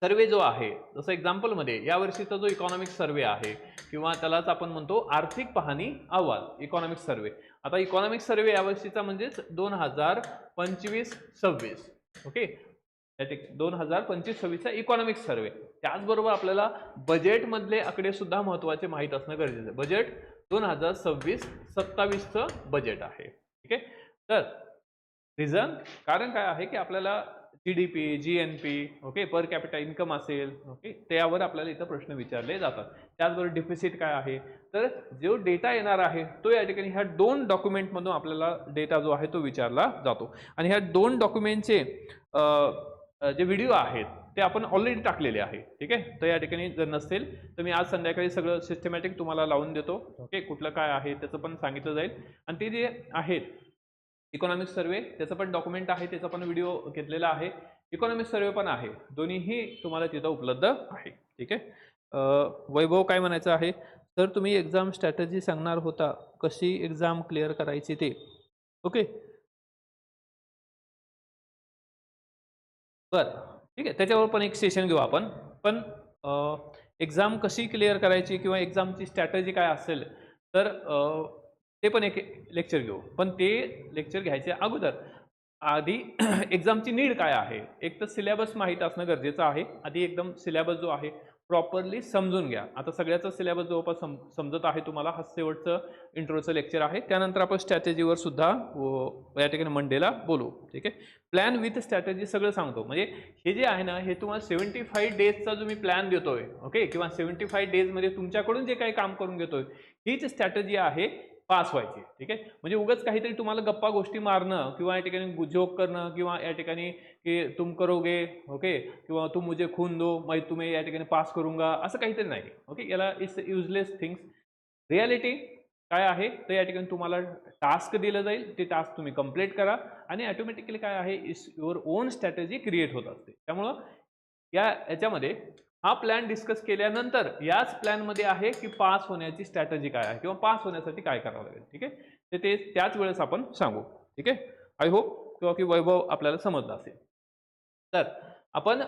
सर्वे जो आहे, जसं एक्झाम्पलमध्ये यावर्षीचा जो इकॉनॉमिक्स सर्वे आहे किंवा त्यालाच आपण म्हणतो आर्थिक पाहणी अहवाल, इकॉनॉमिक्स सर्वे. आता इकॉनॉमिक्स सर्वे यावर्षीचा म्हणजेच 2025-26. ओके, 2025-26चा इकॉनॉमिक्स सर्वे. त्याचबरोबर आपल्याला बजेटमधले आकडे सुद्धा महत्त्वाचे माहीत असणं गरजेचं आहे. बजेट 2026-27चं बजेट आहे. ठीक आहे, तर रिझन कारण काय आहे की आपल्याला GDP, GNP, okay, per capita income असेल, ओके, त्यावर आपल्याला इथं प्रश्न विचारले जातात. त्याचबरोबर डिफिसिट काय आहे, तर जो डेटा येणार आहे तो या ठिकाणी ह्या 2 डॉक्युमेंटमधून आपल्याला डेटा जो आहे तो विचारला जातो. आणि ह्या 2 डॉक्युमेंटचे जे व्हिडिओ आहेत ते आपण ऑलरेडी टाकलेले आहे. ठीक आहे, तर या ठिकाणी जर नसेल तर मी आज संध्याकाळी सगळं सिस्टमॅटिक तुम्हाला लावून देतो. ओके, कुठलं काय आहे त्याचं पण सांगितलं जाईल. आणि ते जे आहेत इकॉनॉमिक सर्वे त्याचं पण डॉक्युमेंट आहे, त्याचा पण व्हिडिओ घेतलेला आहे, इकॉनॉमिक सर्वे पण आहे, दोन्हीही तुम्हाला तिथं उपलब्ध आहे. ठीक आहे, वैभव काय म्हणायचं आहे, तर तुम्ही एक्झाम स्ट्रॅटेजी सांगणार होता, कशी एक्झाम क्लिअर करायची ते. ओके, बरं, ठीक आहे, त्याच्यावर पण एक सेशन घेऊ आपण. पण एक्झाम कशी क्लिअर करायची किंवा एक्झामची स्ट्रॅटेजी काय असेल तर ते पण एक लेक्चर घेऊ. पण ते लेक्चर घ्यायच्या अगोदर आधी एक्झामची नीड काय आहे, एक तर सिलेबस माहीत असणं गरजेचं आहे. आधी एकदम सिलेबस जो आहे प्रॉपरली समजून घ्या. आता सगळ्याचा सिलेबस जवळपास समजत आहे तुम्हाला. हा शेवटचं इंट्रोचं लेक्चर आहे. त्यानंतर आपण स्ट्रॅटेजीवर सुद्धा या ठिकाणी मंडेला बोलू. ठीक आहे, प्लॅन विथ स्ट्रॅटेजी सगळं सांगतो. म्हणजे हे जे आहे ना हे तुम्हाला 75 डेजचा जो मी प्लॅन देतोय, ओके, किंवा 75 डेजमध्ये तुमच्याकडून जे काही काम करून घेतोय हीच स्ट्रॅटेजी आहे पास व्हायची. ठीक आहे, म्हणजे उगाच काहीतरी तुम्हाला गप्पा गोष्टी मारणं किंवा या ठिकाणी जोक करणं किंवा या ठिकाणी की तुम करोगे, ओके, किंवा तुम मुझे खून दो मैं तुम्हें या ठिकाणी पास करूंगा, असं काहीतरी नाही. ओके, याला इट्स युजलेस थिंग्स. रियालिटी काय आहे तर या ठिकाणी तुम्हाला टास्क दिलं जाईल, ते टास्क तुम्ही कंप्लीट करा आणि ऑटोमॅटिकली काय आहे इस युअर ओन स्ट्रॅटेजी क्रिएट होत असते. त्यामुळं याच्यामध्ये हा प्लॅन डिस्कस केल्यानंतर याच प्लॅनमध्ये आहे की पास होण्याची स्ट्रॅटेजी काय आहे किंवा पास होण्यासाठी काय करावं लागेल. ठीक आहे, तर ते त्याच वेळेस आपण सांगू. ठीक आहे, आय होप किंवा की वैभव आपल्याला समजलं असेल. तर आपण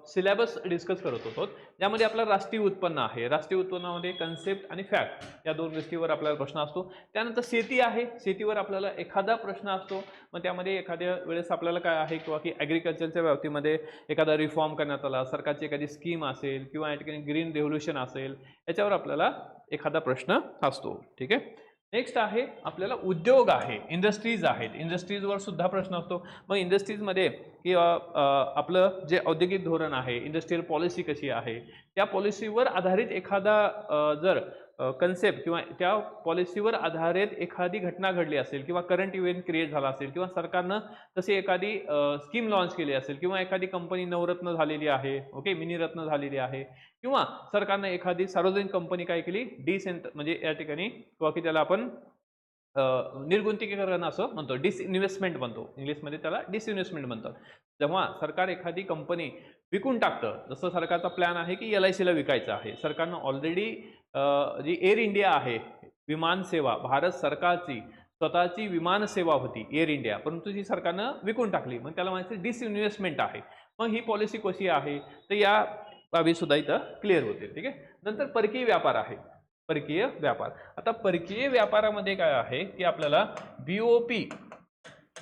सिलेबस डिस्कस करत होतो, ज्यामध्ये आपलं राष्ट्रीय उत्पन्न आहे. राष्ट्रीय उत्पन्नामध्ये कन्सेप्ट आणि फॅक्ट या 2 गोष्टीवर आपल्याला प्रश्न असतो. त्यानंतर शेती आहे, शेतीवर आपल्याला एखादा प्रश्न असतो. मग त्यामध्ये एखाद्या वेळेस आपल्याला काय आहे किंवा की ॲग्रिकल्चरच्या बाबतीमध्ये एखादा रिफॉर्म करण्यात आला, सरकारची एखादी स्कीम असेल किंवा या ठिकाणी ग्रीन रेव्होल्युशन असेल, याच्यावर आपल्याला एखादा प्रश्न असतो. ठीक आहे, नेक्स्ट आहे आपल्याला उद्योग आहे, इंडस्ट्रीज आहेत, इंडस्ट्रीजवर सुद्धा प्रश्न असतो. मग इंडस्ट्रीजमध्ये की आपलं जे औद्योगिक धोरण आहे, इंडस्ट्रियल पॉलिसी कशी आहे, त्या पॉलिसीवर आधारित एखादा जर कन्सेप्ट किंवा त्या पॉलिसीवर आधारित एखादी घटना घडली असेल किंवा करंट इव्हेंट क्रिएट झाला असेल किंवा सरकारनं तशी एखादी स्कीम लॉन्च केली असेल किंवा एखादी कंपनी नवरत्न झालेली आहे, ओके, मिनीरत्न झालेली आहे, किंवा सरकारनं एखादी सार्वजनिक कंपनी काय केली म्हणजे या ठिकाणी किंवा की त्याला आपण निर्गुंतकीकरण असं म्हणतो, डिसइन्व्हेस्टमेंट म्हणतो इंग्लिशमध्ये, त्याला डिसइन्व्हेस्टमेंट म्हणतात. जेव्हा सरकार एखादी कंपनी विकून टाकतं, जसं सरकारचा प्लॅन आहे की LICला विकायचं आहे. सरकारनं ऑलरेडी जी एअर इंडिया आहे विमान सेवा, भारत सरकारची स्वतःची विमान सेवा होती एअर इंडिया, परंतु ती सरकारनं विकून टाकली. मग त्याला म्हणायचं डिसइन्व्हेस्टमेंट आहे. मग ही पॉलिसी कशी आहे तर या बाबी सुद्धा इथं क्लिअर होते. ठीक आहे, नंतर परकीय व्यापार आहे. परकीय व्यापार, आता परकीय व्यापारामध्ये काय आहे की आपल्याला BOP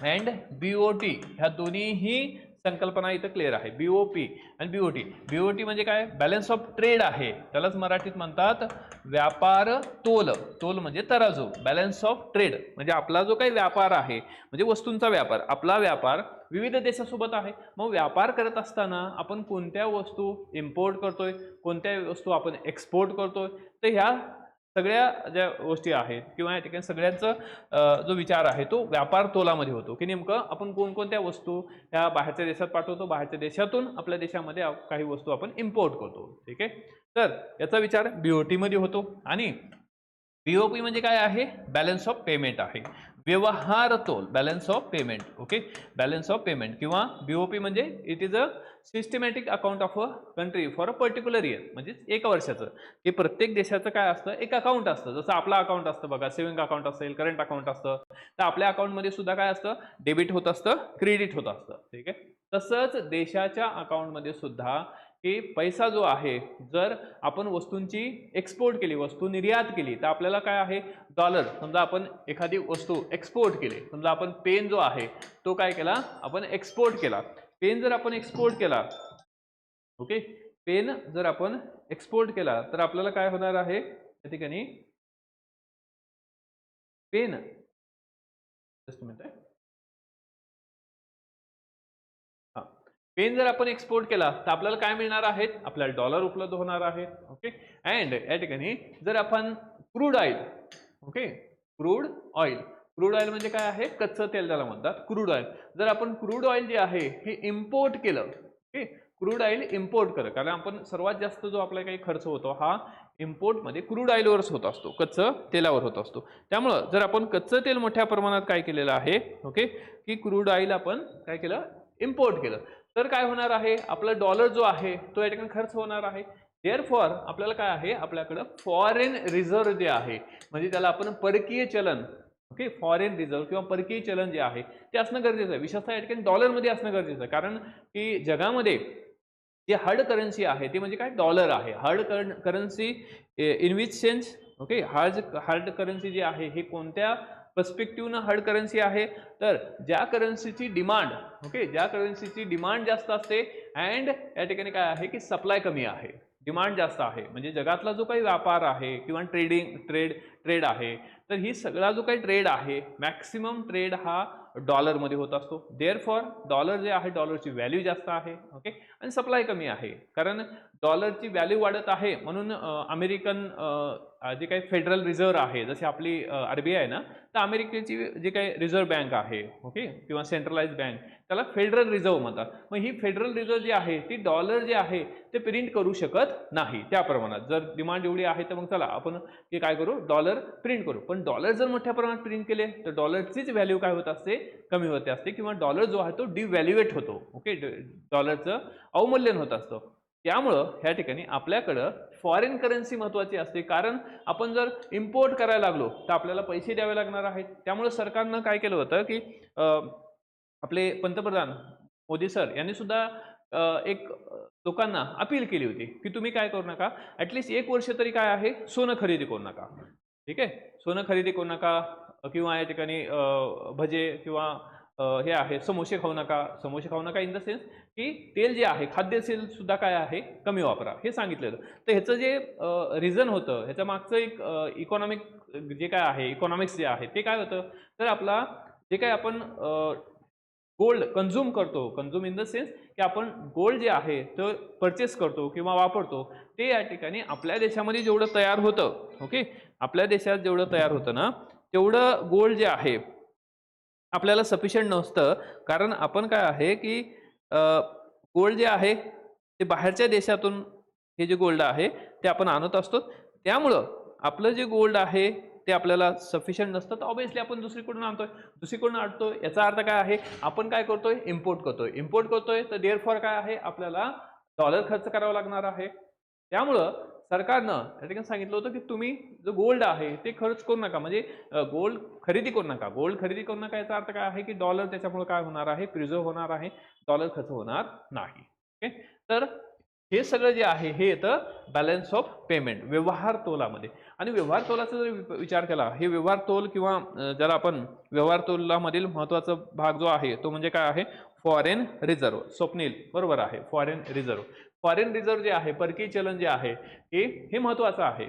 अँड BOT ह्या दोन्हीही संकल्पना इथं क्लिअर आहे. बीओपी आणि बीओटी. बीओटी म्हणजे काय? बॅलन्स ऑफ ट्रेड आहे, त्यालाच मराठीत म्हणतात व्यापार तोल. तोल म्हणजे तराजू. बॅलन्स ऑफ ट्रेड म्हणजे आपला जो काही व्यापार आहे, म्हणजे वस्तूंचा व्यापार, आपला व्यापार विविध देशासोबत आहे. मग व्यापार करत असताना आपण कोणत्या वस्तू इम्पोर्ट करतोय, कोणत्या वस्तू आपण एक्सपोर्ट करतोय, तर ह्या सगळ्या ज्या गोष्टी आहेत किंवा या ठिकाणी सगळ्यांचा जो विचार आहे तो व्यापार तोलामध्ये होतो, की नेमकं आपण कोणकोणत्या वस्तू ह्या बाहेरच्या देशात पाठवतो, बाहेरच्या देशातून आपल्या देशामध्ये काही वस्तू आपण इम्पोर्ट करतो. ठीक आहे, तर याचा विचार बीओटी मध्ये होतो. आणि बीओपी म्हणजे काय आहे? बॅलन्स ऑफ पेमेंट आहे, व्यवहार तोल, balance of payment. Okay, balance of payment किंवा बीओपी म्हणजे it is a systematic account of a country for a particular year. म्हणजे एका वर्षाचं, की प्रत्येक देशाचं काय असतं, एक अकाउंट असतं. जसं आपलं अकाउंट असतं बघा, सेव्हिंग अकाउंट असेल, करंट अकाउंट असतं, तर आपल्या अकाउंटमध्ये सुद्धा काय असतं, डेबिट होत असतं, क्रेडिट होत असतं. ठीक आहे, तसंच देशाच्या अकाउंटमध्ये सुद्धा की पैसा जो आहे, जर आपण वस्तूंची एक्सपोर्ट केली, वस्तू निर्यात केली, तर आपल्याला काय आहे, डॉलर. समजा आपण एखादी वस्तू एक्सपोर्ट केली, समजा आपण पेन जो आहे तो काय केला, आपण एक्सपोर्ट केला. पेन जर आपण एक्सपोर्ट केला, ओके, पेन जर आपण एक्सपोर्ट केला तर आपल्याला काय होणार आहे त्या ठिकाणी, पेन, जस्ट मिनिट आहे, पेन जर आपण एक्सपोर्ट केला तर आपल्याला काय मिळणार आहेत, आपल्याला डॉलर उपलब्ध होणार आहेत. ओके, अँड या ठिकाणी जर आपण crude oil, okay, crude oil, crude oil म्हणजे काय आहे, कच्चं तेल त्याला म्हणतात क्रूड ऑइल. जर आपण क्रूड ऑइल जे आहे हे इम्पोर्ट केलं, ओके, क्रूड ऑइल इम्पोर्ट केलं, कारण आपण सर्वात जास्त जो आपला काही खर्च होतो हा इम्पोर्टमध्ये क्रूड ऑइलवरच होत असतो, कच्चं तेलावर होत असतो. त्यामुळं जर आपण कच्चं तेल मोठ्या प्रमाणात काय केलेलं आहे, ओके, की क्रूड ऑइल आपण काय केलं, इम्पोर्ट केलं, तर काय होणार आहे, आपला डॉलर जो आहे तो या ठिकाणी खर्च होणार आहे. देअरफॉर आपल्याला काय आहे, आपल्याकडं फॉरेन रिझर्व्ह जे आहे, म्हणजे त्याला आपण परकीय चलन, ओके, फॉरेन रिझर्व्ह किंवा परकीय चलन जे आहे ते असणं गरजेचं आहे. विशेषतः या ठिकाणी डॉलरमध्ये असणं गरजेचं आहे, कारण की जगामध्ये जे हार्ड करन्सी आहे ते म्हणजे काय, डॉलर आहे. Hard currency in which sense, okay, hard currency जी आहे ही कोणत्या पर्स्पेक्टिव्हनं हार्ड करन्सी आहे, तर ज्या करन्सीची डिमांड, ओके, ज्या करन्सीची डिमांड जास्त असते अँड या ठिकाणी काय आहे की सप्लाय कमी आहे, डिमांड जास्त आहे, म्हणजे जगातला जो काही व्यापार आहे किंवा ट्रेड आहे, तर ही सगळा जो काही ट्रेड आहे, मॅक्सिमम ट्रेड हा डॉलरमध्ये होत असतो. देअरफॉर डॉलर जे आहे, डॉलरची व्हॅल्यू जास्त आहे, ओके, आणि सप्लाय कमी आहे. कारण डॉलरची व्हॅल्यू वाढत आहे म्हणून अमेरिकन जे काही फेडरल रिझर्व्ह आहे, जशी आपली RBI आहे ना, तर अमेरिकेची जी काही रिझर्व्ह बँक आहे, ओके, किंवा सेंट्रलाइज बँक, त्याला फेडरल रिझर्व्ह म्हणतात. मग ही फेडरल रिझर्व्ह जी आहे ती डॉलर जे आहे ते प्रिंट करू शकत नाही त्या प्रमाणात. जर डिमांड एवढी आहे तर मग चला आपण हे काय करू, डॉलर प्रिंट करू. पण डॉलर जर मोठ्या प्रमाणात प्रिंट केले तर डॉलरचीच व्हॅल्यू काय होत असते, कमी होते असते, किंवा डॉलर जो आहे तो डिव्हॅल्युएट होतो. ओके, डॉलरचं अवमूल्यन होत असतं. त्यामुळं ह्या ठिकाणी आपल्याकडं फॉरेन करन्सी महत्त्वाची असते, कारण आपण जर इम्पोर्ट करायला लागलो तर आपल्याला पैसे द्यावे लागणार आहेत. त्यामुळे सरकारनं काय केलं होतं की आपले पंतप्रधान मोदी सर यांनी सुद्धा एक लोकांना अपील केली होती की तुम्ही काय करू नका, ॲटलिस्ट 1 वर्ष तरी काय आहे, सोनं खरेदी करू नका. ठीक आहे, सोनं खरेदी करू नका, किंवा या ठिकाणी भजे किंवा हे आहे समोसे खाऊ नका. समोसे खाऊ नका इन द सेन्स की तेल जे आहे, खाद्य तेल सुद्धा काय आहे, कमी वापरा, हे सांगितलेलं. तर ह्याचं जे रिझन होतं, ह्याच्या मागचं एक इकॉनॉमिक जे काय आहे, इकॉनॉमिक्स जे आहे ते काय होतं, तर आपला जे काय आपण गोल्ड कंझ्युम करतो, कंझ्युम इन द सेन्स की आपण गोल्ड जे आहे तर परचेस करतो किंवा वापरतो, ते या ठिकाणी आपल्या देशामध्ये जेवढं तयार होतं, ओके, आपल्या देशात जेवढं तयार होतं ना, तेवढं गोल्ड जे आहे आपल्याला सफिशियंट नसतं. कारण आपण काय आहे की गोल्ड जे आहे ते बाहेरच्या देशातून हे जे गोल्ड आहे ते आपण आणत असतो. त्यामुळं आपलं जे गोल्ड आहे ते आपल्याला सफिशियंट नसतं, तर ऑब्व्हियसली आपण दुसरीकडून आणतोय, दुसरीकडून आणतोय. याचा अर्थ काय आहे, आपण काय करतोय, इम्पोर्ट करतोय. तर देअरफॉर काय आहे, आपल्याला डॉलर खर्च करावा लागणार आहे. त्यामुळं सरकारनं त्या ठिकाणी सांगितलं होतं की तुम्ही जो गोल्ड आहे ते खर्च करू नका, म्हणजे गोल्ड खरेदी करू नका. गोल्ड खरेदी करू नका याचा अर्थ काय आहे की डॉलर त्याच्यामुळे काय होणार आहे, प्रिझर्व होणार आहे, डॉलर खर्च होणार नाही. ओके, तर हे सगळं जे आहे हे येतं बॅलन्स ऑफ पेमेंट, व्यवहार तोलामध्ये. आणि व्यवहार तोलाचा जर विचार केला, हे व्यवहार तोल किंवा ज्याला आपण व्यवहार तोलामधील महत्त्वाचा भाग जो आहे तो म्हणजे काय आहे, फॉरेन रिझर्व्ह. स्वप्नील बरोबर आहे, फॉरेन रिझर्व्ह. फॉरेन रिझर्व्ह जे आहे, परकीय चलन जे आहे हे महत्त्वाचं आहे.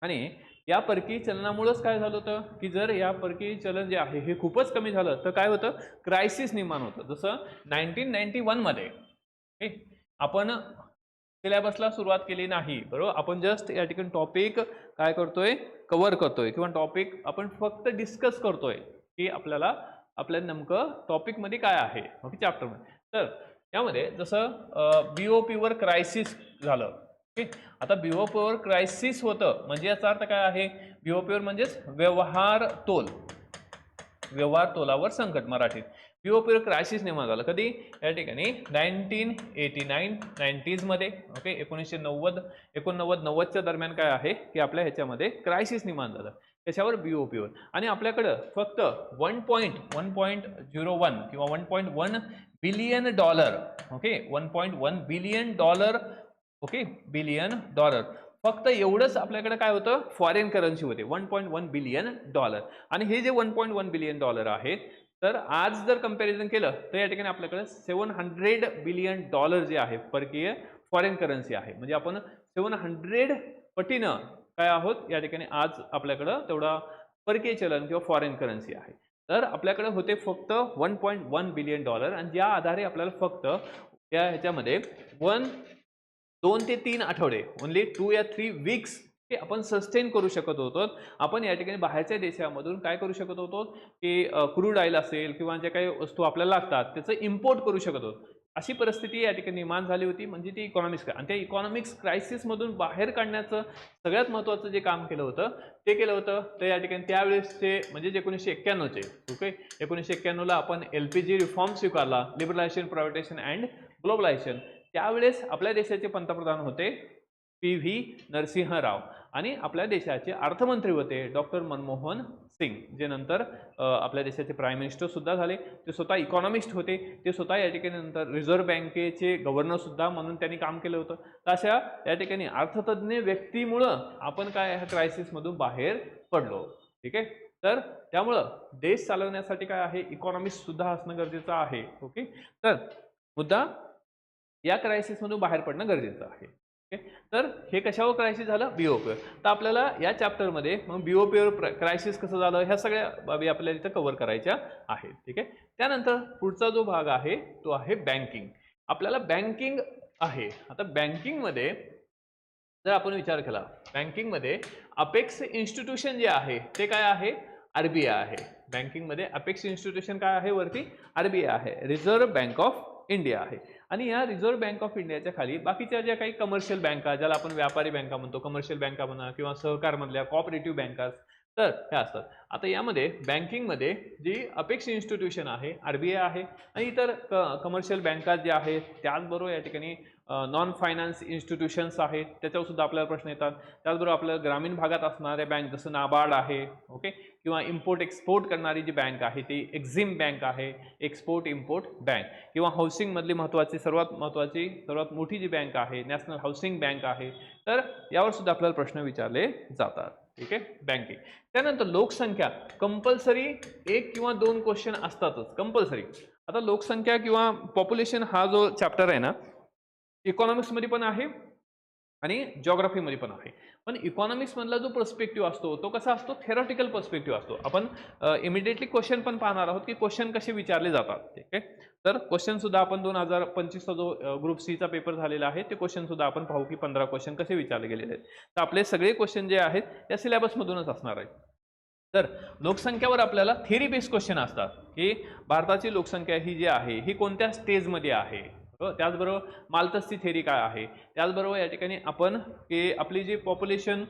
आणि या परकीय चलनामुळेच काय झालं होतं की जर या परकीय चलन जे आहे हे खूपच कमी झालं तर काय होतं, क्रायसिस निर्माण होतं. जसं 1991 मध्ये आपण सिलेबसला सुरुवात केली नाही, बरोबर. आपण जस्ट या ठिकाणी टॉपिक काय करतोय, कव्हर करतोय किंवा टॉपिक आपण फक्त डिस्कस करतोय की आपल्याला आपल्या नेमकं टॉपिक मध्ये काय आहे, ओके, चॅप्टर मध्ये. तर यामध्ये जसं BOP वर क्रायसिस झालं. आता BOP वर क्रायसिस होतं म्हणजे याचा अर्थ काय आहे, BOP वर म्हणजेच व्यवहार तोल, व्यवहार तोलावर संकट मराठीत. BOP वर क्रायसिस निर्माण झालं कधी, या ठिकाणी 1989 90s मध्ये, ओके. 1989 दरम्यान काय आहे की आपल्या ह्याच्यामध्ये क्रायसिस निर्माण झालं. त्याच्यावर BOP वर. आणि आपल्याकडं फक्त 1.01 किंवा 1.1 billion dollar, okay, 1.1 billion dollar, okay, billion dollar, फक्त एवढंच आपल्याकडे काय होतं, फॉरेन करन्सी होते, 1.1 बिलियन डॉलर. आणि हे जे 1.1 बिलियन डॉलर आहेत, तर आज जर कंपॅरिझन केलं तर या ठिकाणी आपल्याकडे 700 बिलियन डॉलर जे आहे परकीय फॉरेन करन्सी आहे. म्हणजे आपण 700 पटीनं काय आहोत या ठिकाणी आज आपल्याकडं तेवढा परकीय चलन किंवा फॉरेन करन्सी आहे. तर आपल्याकडे होते फक्त 1.1 बिलियन डॉलर. आणि ज्या आधारे आपल्याला फक्त या ह्याच्यामध्ये 2 ते 3 आठवडे, ओनली 2 या 3 वीक्स हे आपण सस्टेन करू शकत होतो. आपण या ठिकाणी बाहेरच्या देशामधून काय करू शकत होतो की क्रूड ऑइल असेल किंवा ज्या काही वस्तू आपल्याला लागतात त्याचं इम्पोर्ट करू शकत होतो. अशी परिस्थिती या ठिकाणी निर्माण झाली होती. म्हणजे ती इकॉनॉमिक्स, आणि त्या इकॉनॉमिक्स क्रायसिसमधून बाहेर काढण्याचं सगळ्यात महत्त्वाचं जे काम केलं होतं ते केलं होतं. तर या ठिकाणी त्यावेळेसचे म्हणजे 1991चे, ओके, 1991ला आपण LPG रिफॉर्म स्वीकारला, लिबरलायझेशन, प्रायव्हेटायझेशन अँड ग्लोबलायझेशन. त्यावेळेस आपल्या देशाचे पंतप्रधान होते PV नरसिंह राव आणि आपल्या देशाचे अर्थमंत्री होते डॉक्टर मनमोहन सिंग, जे नंतर आपल्या देशाचे प्राईम मिनिस्टर सुद्धा झाले. ते स्वतः इकॉनॉमिस्ट होते. ते स्वतः या ठिकाणी नंतर रिझर्व्ह बँकेचे गव्हर्नर सुद्धा म्हणून त्यांनी काम केलं होतं. तर अशा या ठिकाणी अर्थतज्ञ व्यक्तीमुळं आपण काय ह्या क्रायसिसमधून बाहेर पडलो, ठीक आहे. तर त्यामुळं देश चालवण्यासाठी काय आहे, इकॉनॉमिस्ट सुद्धा असणं गरजेचं आहे, ओके. तर मुद्दा या क्रायसिसमधून बाहेर पडणं गरजेचं आहे. तर हे कशावर क्रायसिस झालं, BOP वर. तर आपल्याला या चॅप्टरमध्ये मग BOP वर क्रायसिस कसं झालं ह्या सगळ्या बाबी आपल्याला इथं कव्हर करायच्या आहेत, ठीक आहे. त्यानंतर पुढचा जो भाग आहे तो आहे बँकिंग. आपल्याला बँकिंग आहे. आता बँकिंगमध्ये जर आपण विचार केला, बँकिंगमध्ये अपेक्स इन्स्टिट्यूशन जे आहे ते काय आहे, RBI आहे. बँकिंगमध्ये अपेक्स इन्स्टिट्यूशन काय आहे, वरती RBI आहे, रिझर्व्ह बँक ऑफ इंडिया आहे. आणि या रिझर्व्ह बँक ऑफ इंडियाच्या खाली बाकीच्या ज्या काही कमर्शियल बँका, ज्याला आपण व्यापारी बँका म्हणतो, कमर्शियल बँका म्हणा किंवा सहकारमधल्या कॉपरेटिव्ह बँका, तर हे असतात. आता यामध्ये बँकिंगमध्ये जी अपेक्स इन्स्टिट्यूशन आहे RBI आहे. आणि इतर कमर्शियल बँका ज्या आहेत त्याचबरोबर या ठिकाणी नॉन फायनान्स इन्स्टिट्यूशन्स आहेत, त्याच्यावर सुद्धा आपल्याला प्रश्न येतात. त्याचबरोबर आपल्या ग्रामीण भागात असणाऱ्या बँक जसं नाबार्ड आहे, ओके, किंवा इम्पोर्ट एक्सपोर्ट करणारी जी बँक आहे ती एक्झिम बँक आहे, एक्सपोर्ट इम्पोर्ट बँक. किंवा हाऊसिंगमधली सर्वात मोठी जी बँक आहे नॅशनल हाऊसिंग बँक आहे. तर यावर सुद्धा आपल्याला प्रश्न विचारले जातात, ठीक आहे, बँकिंग. त्यानंतर लोकसंख्या, कंपल्सरी 1 किंवा 2 क्वेश्चन असतातच कंपल्सरी. आता लोकसंख्या किंवा पॉप्युलेशन हा जो चॅप्टर आहे ना, इकॉनॉमिक्समध्ये पण आहे आणि जिओग्राफीमध्ये पण आहे. पण इकॉनॉमिक्स मधला जो पर्स्पेक्टिव्ह असतो तो कसा असतो, थेरॉटिकल पर्स्पेक्टिव्ह असतो. आपण इमिडिएटली क्वेश्चन पण पाहणार आहोत की क्वेश्चन कसे विचारले जातात, ठीक आहे. तर क्वेश्चन सुद्धा आपण 2025चा जो ग्रुप C चा पेपर झालेला आहे ते क्वेश्चन सुद्धा आपण पाहू की 15 क्वेश्चन कसे विचारले गेलेले आहेत. तर आपले सगळे क्वेश्चन जे आहेत त्या सिलेबसमधूनच असणार आहेत. तर लोकसंख्यावर आपल्याला थेरी बेस्ड क्वेश्चन असतात की भारताची लोकसंख्या ही जी आहे ही कोणत्या स्टेजमध्ये आहे. त्याचबरोबर माल्थसची थेरी काय आहे. त्याचबरोबर या ठिकाणी आपण की आपली जी पॉप्युलेशन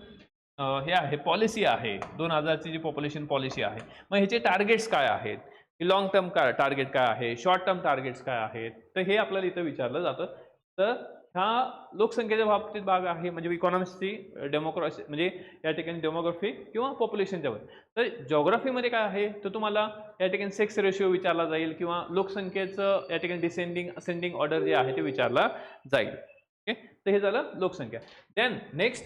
हे आहे पॉलिसी आहे 2000ची जी पॉप्युलेशन पॉलिसी आहे, मग ह्याचे टार्गेट्स काय आहेत, लॉंग टर्म काय टार्गेट काय आहे, शॉर्ट टर्म टार्गेट्स काय आहेत, तर हे आपल्याला इथं विचारलं जातं. तर हा लोकसंख्येच्या बाबतीत भाग आहे. म्हणजे इकॉनॉमिक्सची डेमोक्रेसी म्हणजे या ठिकाणी डेमोग्राफी किंवा पॉप्युलेशनच्या वर. तर जिओग्राफीमध्ये काय आहे तर तुम्हाला या ठिकाणी सेक्स रेशिओ विचारला जाईल किंवा लोकसंख्येचं या ठिकाणी डिसेंडिंग असेंडिंग ऑर्डर जे आहे ते विचारला जाईल. तर हे झालं लोकसंख्या. Then next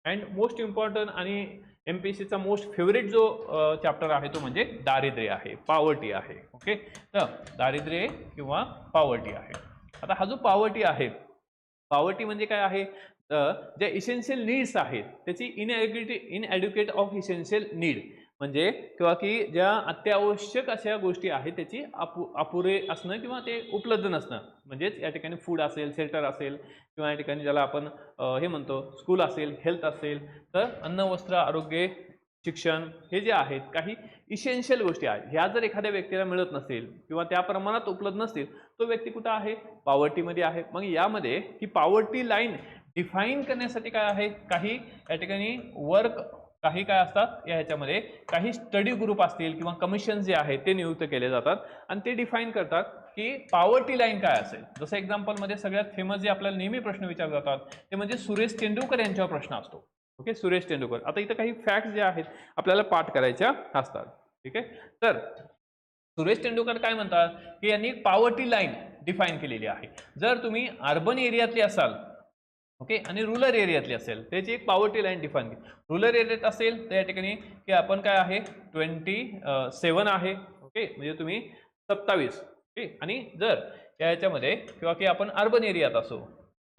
and most important आणि MPSCचा मोस्ट फेवरेट जो चॅप्टर आहे तो म्हणजे दारिद्र्य आहे, पॉवर्टी आहे. ओके, तर दारिद्र्य किंवा पॉवर्टी आहे. आता हा जो पॉवर्टी आहे, पॉवर्टी म्हणजे काय आहे, ज्या इसेन्शियल नीड्स आहेत त्याची इनएड्युकेट ऑफ इसेन्शियल नीड म्हणजे किंवा की ज्या अत्यावश्यक अशा गोष्टी आहेत त्याची अपुरे असणं किंवा ते उपलब्ध नसणं, म्हणजेच या ठिकाणी फूड असेल, शेल्टर असेल किंवा या ठिकाणी ज्याला आपण हे म्हणतो स्कूल असेल, हेल्थ असेल, तर अन्न, वस्त्र, आरोग्य, शिक्षण हे जे आहेत काही इसेन्शियल गोष्टी आहेत, ह्या जर एखाद्या व्यक्तीला मिळत नसेल किंवा त्या प्रमाणात उपलब्ध नसतील, तो व्यक्ती कुठं आहे, पॉवर्टीमध्ये आहे. मग यामध्ये ही पॉवर्टी लाईन डिफाईन करण्यासाठी काय आहे, काही या ठिकाणी वर्क काही काय असतात या ह्याच्यामध्ये काही स्टडी ग्रुप असतील किंवा कमिशन जे आहेत ते नियुक्त केले जातात आणि ते डिफाईन करतात की पॉवर्टी लाईन काय असेल. जसं एक्झाम्पलमध्ये सगळ्यात फेमस जे आपल्याला नेहमी प्रश्न विचारले जातात ते म्हणजे सुरेश तेंडुलकर यांच्यावर प्रश्न असतो. ओके, सुरेश तेंडुलकर. आता इथं काही फॅक्ट्स जे आहेत आपल्याला पाठ करायच्या असतात. ठीक आहे, तर सुरेश तेंडुलकर काय म्हणतात की यांनी पॉवर्टी लाईन डिफाईन केलेली आहे. जर तुम्ही अर्बन एरियातले असाल, ओके, आणि रुरल एरियातली असेल त्याची एक पॉवर्टी लाईन डिफाईन केली. रुरल एरियात असेल तर या ठिकाणी की आपण काय आहे 27 आहे. ओके, म्हणजे तुम्ही 27. ओके, आणि जर याच्यामध्ये किंवा की आपण अर्बन एरियात असो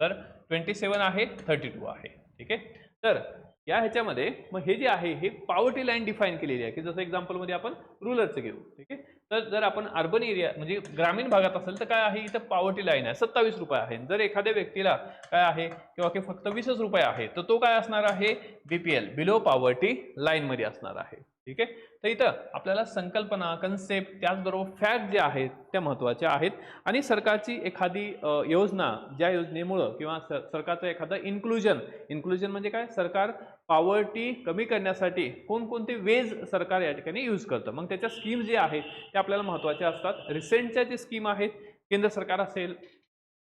तर 27 आहे, 32 आहे. ठीक आहे, तर या ह्याच्यामध्ये मग हे जे आहे हे पॉवर्टी लाईन डिफाईन केलेली आहे की जसं एक्झाम्पलमध्ये आपण रुरलचं घेऊ. ठीक आहे, तर जर आपण अर्बन एरिया म्हणजे ग्रामीण भागात असेल तर काय आहे इथं पॉवर्टी लाईन आहे 27 रुपये आहे. जर एखाद्या व्यक्तीला काय आहे किंवा की फक्त 20 रुपये आहे तर तो काय असणार आहे, BPL, बिलो पॉवर्टी लाईन मध्ये असणार आहे. ठीक आहे, तर इथं आपल्याला संकल्पना, कन्सेप्ट, त्याचबरोबर फॅक्ट जे आहेत त्या महत्त्वाच्या आहेत आणि सरकारची एखादी योजना, ज्या योजनेमुळं किंवा सरकारचं एखादं इन्क्लुजन म्हणजे काय, सरकार पॉवर्टी कमी करण्यासाठी कोणकोणते वेज सरकार या ठिकाणी यूज करतं, मग त्याच्या स्कीम जे आहेत ते आपल्याला महत्त्वाच्या असतात. रिसेंटच्या जे स्कीम आहेत केंद्र सरकार असेल,